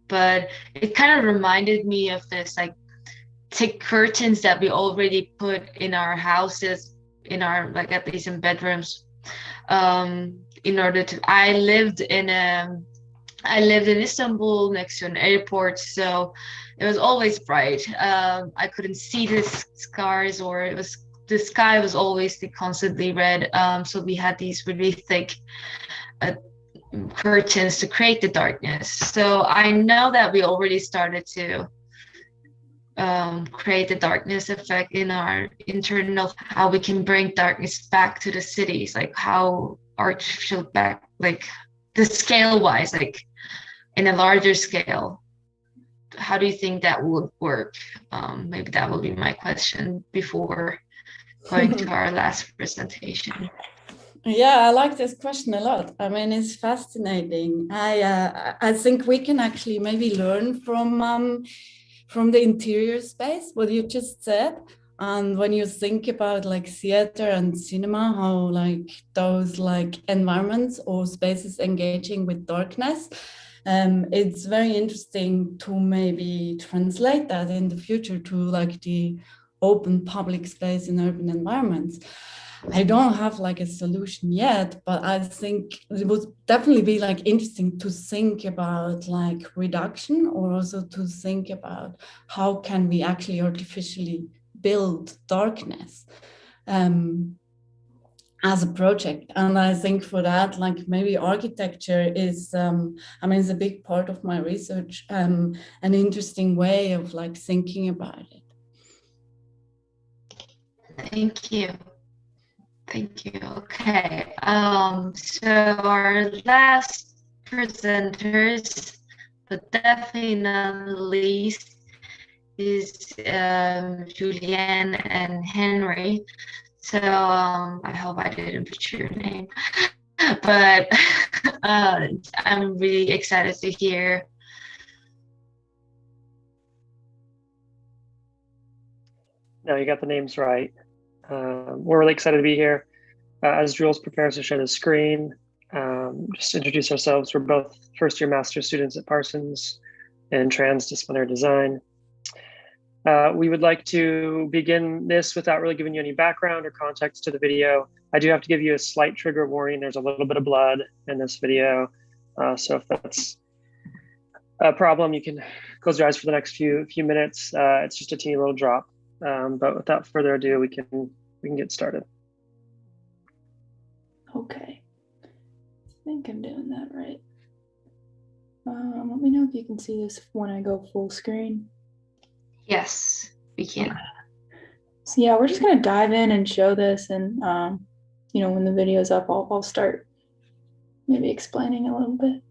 but it kind of reminded me of this like thick curtains that we already put in our houses, in our, like at least in bedrooms, in order to, I lived in Istanbul next to an airport, so it was always bright. I couldn't see the skies, or the sky was always constantly red. So we had these really thick curtains to create the darkness. So I know that we already started to create the darkness effect in our internal, how we can bring darkness back to the cities, like how artificial back, like the scale wise, like in a larger scale. How do you think that would work? Maybe that will be my question before going to our last presentation. Yeah, I like this question a lot. I mean, it's fascinating. I think we can actually maybe learn from the interior space, what you just said. And when you think about like theater and cinema, how like those like environments or spaces engaging with darkness, it's very interesting to maybe translate that in the future to like the open public space in urban environments. I don't have like a solution yet, but I think it would definitely be like interesting to think about like reduction, or also to think about how can we actually artificially build darkness as a project. And I think for that, like maybe architecture is, I mean, it's a big part of my research, an interesting way of like thinking about it. Thank you. Thank you. Okay. So our last presenters, but definitely not least, Julianne and Henry. So I hope I didn't butcher your name, but I'm really excited to hear. No, you got the names right. We're really excited to be here. As Jules prepares to share the screen, just introduce ourselves. We're both first-year master's students at Parsons in transdisciplinary design. We would like to begin this without really giving you any background or context to the video. I do have to give you a slight trigger warning. There's a little bit of blood in this video. So if that's a problem, you can close your eyes for the next few minutes. It's just a teeny little drop. But without further ado, we can get started. Okay, I think I'm doing that right. Let me know if you can see this when I go full screen. Yes, we can. So yeah, we're just gonna dive in and show this, and you know, when the video's up, I'll start maybe explaining a little bit.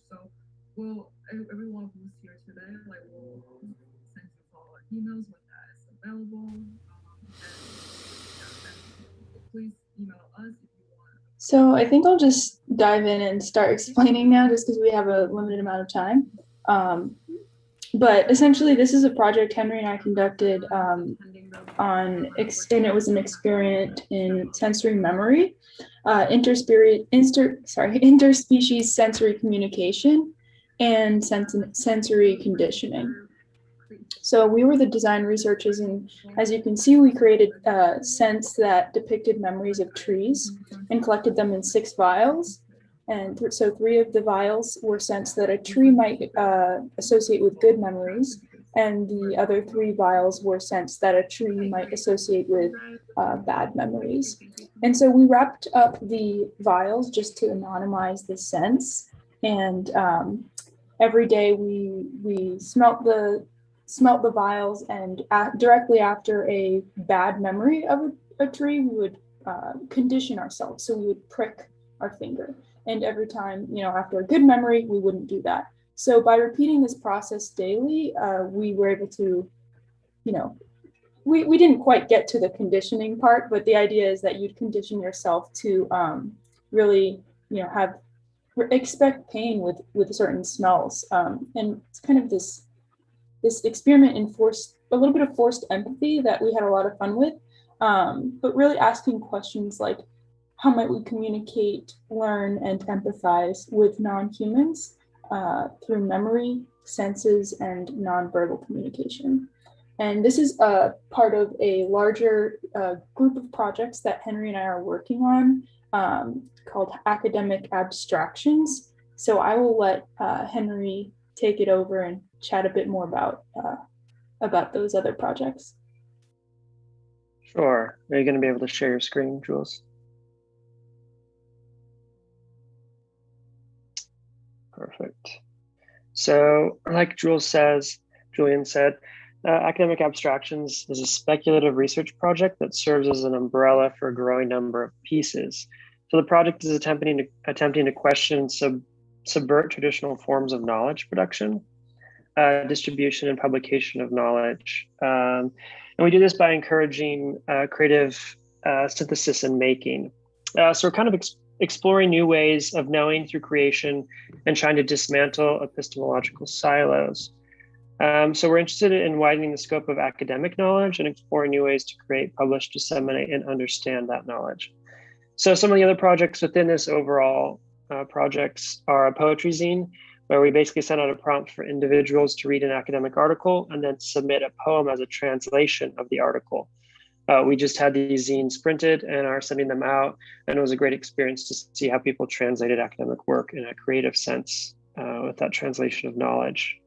So we'll, everyone who's here today, like we'll send you follow-up emails when that is available. And please email us if you want. So I think I'll just dive in and start explaining now, just because we have a limited amount of time. But essentially, this is a project Henry and I conducted and it was an experiment in sensory memory, interspecies sensory communication, and sensory conditioning. So we were the design researchers, and as you can see, we created scents that depicted memories of trees and collected them in 6 vials. And so 3 of the vials were scents that a tree might associate with good memories, and the other 3 vials were scents that a tree might associate with bad memories. And so we wrapped up the vials just to anonymize the scents, and every day we smelt the vials, and directly after a bad memory of a tree, we would condition ourselves. So we would prick our finger. And every time, after a good memory, we wouldn't do that. So by repeating this process daily, we were able to, we didn't quite get to the conditioning part, but the idea is that you'd condition yourself to really, expect pain with certain smells. And it's kind of this experiment enforced a little bit of forced empathy that we had a lot of fun with, but really asking questions like, how might we communicate, learn, and empathize with non-humans through memory, senses, and nonverbal communication? And this is a part of a larger group of projects that Henry and I are working on called Academic Abstractions. So I will let Henry take it over and chat a bit more about those other projects. Sure. Are you going to be able to share your screen, Jules? Perfect. So like Julian said, Academic Abstractions is a speculative research project that serves as an umbrella for a growing number of pieces. So the project is attempting to question and subvert traditional forms of knowledge production, distribution and publication of knowledge. And we do this by encouraging creative synthesis and making. So we're kind of exploring new ways of knowing through creation and trying to dismantle epistemological silos. So we're interested in widening the scope of academic knowledge and exploring new ways to create, publish, disseminate, and understand that knowledge. So some of the other projects within this overall projects are a poetry zine, where we basically send out a prompt for individuals to read an academic article and then submit a poem as a translation of the article. We just had these zines printed and are sending them out, and it was a great experience to see how people translated academic work in a creative sense with that translation of knowledge.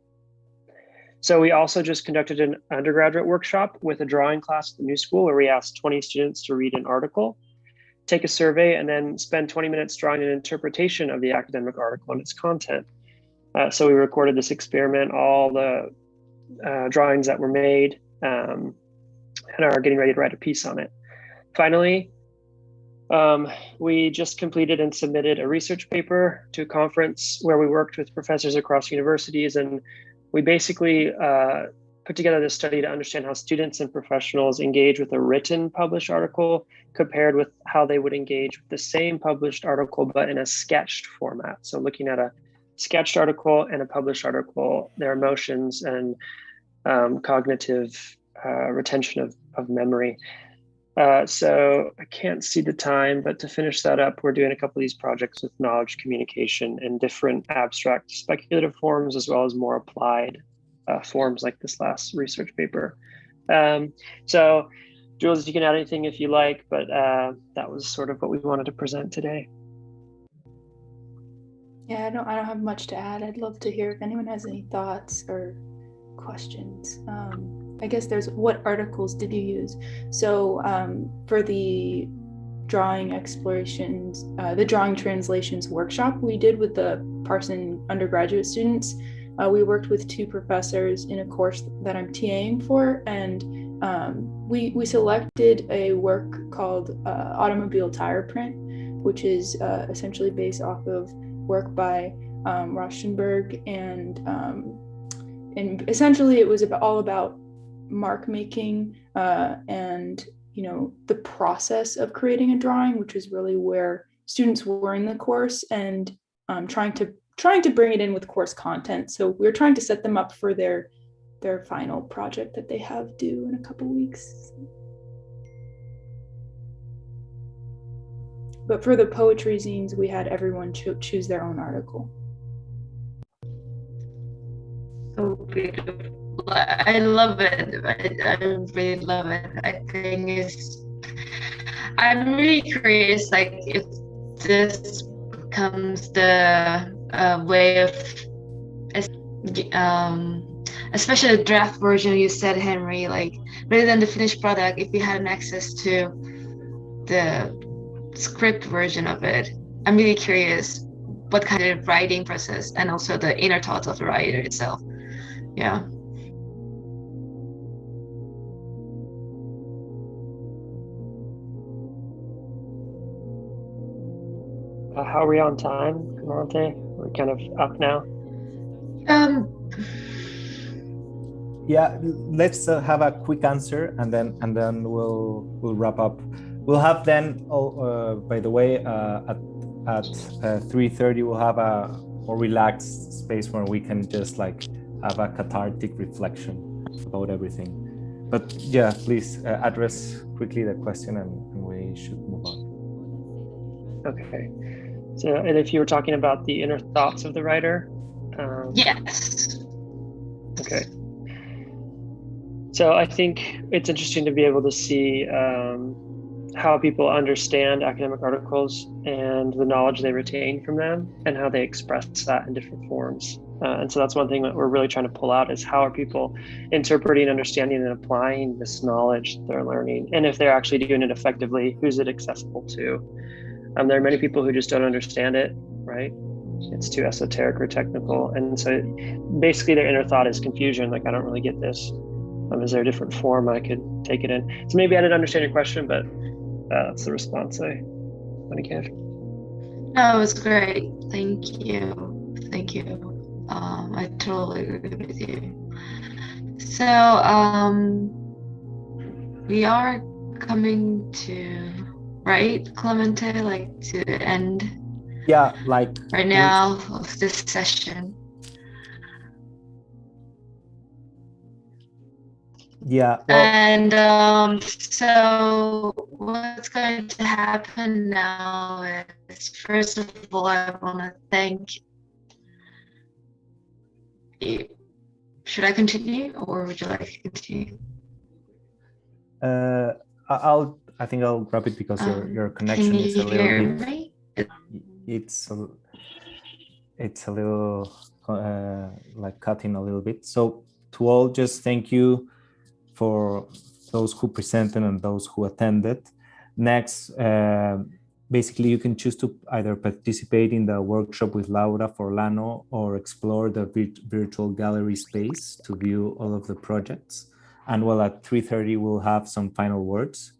So we also just conducted an undergraduate workshop with a drawing class at the New School, where we asked 20 students to read an article, take a survey, and then spend 20 minutes drawing an interpretation of the academic article and its content. So we recorded this experiment, all the drawings that were made, and are getting ready to write a piece on it. Finally, we just completed and submitted a research paper to a conference where we worked with professors across universities, and we basically put together this study to understand how students and professionals engage with a written published article compared with how they would engage with the same published article, but in a sketched format. So looking at a sketched article and a published article, their emotions and cognitive retention of memory. So I can't see the time, but to finish that up, we're doing a couple of these projects with knowledge communication in different abstract speculative forms, as well as more applied forms like this last research paper. So Jules, you can add anything if you like, but that was sort of what we wanted to present today. Yeah, I don't have much to add. I'd love to hear if anyone has any thoughts or questions. I guess there's, what articles did you use? So for the drawing explorations, the drawing translations workshop we did with the Parson undergraduate students, we worked with 2 professors in a course that I'm TAing for, and we selected a work called Automobile Tire Print, which is essentially based off of work by Rauschenberg, and essentially it was all about mark making and the process of creating a drawing, which is really where students were in the course, and trying to bring it in with course content. So we're trying to set them up for their final project that they have due in a couple weeks. But for the poetry zines, we had everyone choose their own article. so beautiful. I love it. I really love it. I think I'm really curious, like if this becomes the way of, especially the draft version you said, Henry, like rather than the finished product, if you had an access to the script version of it, I'm really curious what kind of writing process and also the inner thoughts of the writer itself. Yeah. How are we on time, Kamante? We're kind of up now. Yeah, let's have a quick answer, and then we'll wrap up. We'll have then. By the way, at 3:30 we'll have a more relaxed space where we can just like have a cathartic reflection about everything. But yeah, please address quickly the question, and we should move on. Okay. So, and if you were talking about the inner thoughts of the writer. Yes. Okay. So I think it's interesting to be able to see how people understand academic articles and the knowledge they retain from them and how they express that in different forms. And so that's one thing that we're really trying to pull out is how are people interpreting, understanding, and applying this knowledge they're learning? And if they're actually doing it effectively, who's it accessible to? There are many people who just don't understand it, right? It's too esoteric or technical. And so basically their inner thought is confusion. Like, I don't really get this. Is there a different form I could take it in? So maybe I didn't understand your question, but that's the response I want to give. No, it was great. Thank you. Thank you. I totally agree with you. So we are coming to, right, Clemente, like to the end. Yeah, like right now of this session. Yeah. Well, and so what's going to happen now is, first of all, I want to thank you. Should I continue, or would you like to continue? I think I'll grab it because your connection is a little bit. It's a little like cutting a little bit. So to all, just thank you for those who presented and those who attended. Next, basically you can choose to either participate in the workshop with Laura Forlano or explore the virtual gallery space to view all of the projects. And well, at 3:30 we'll have some final words.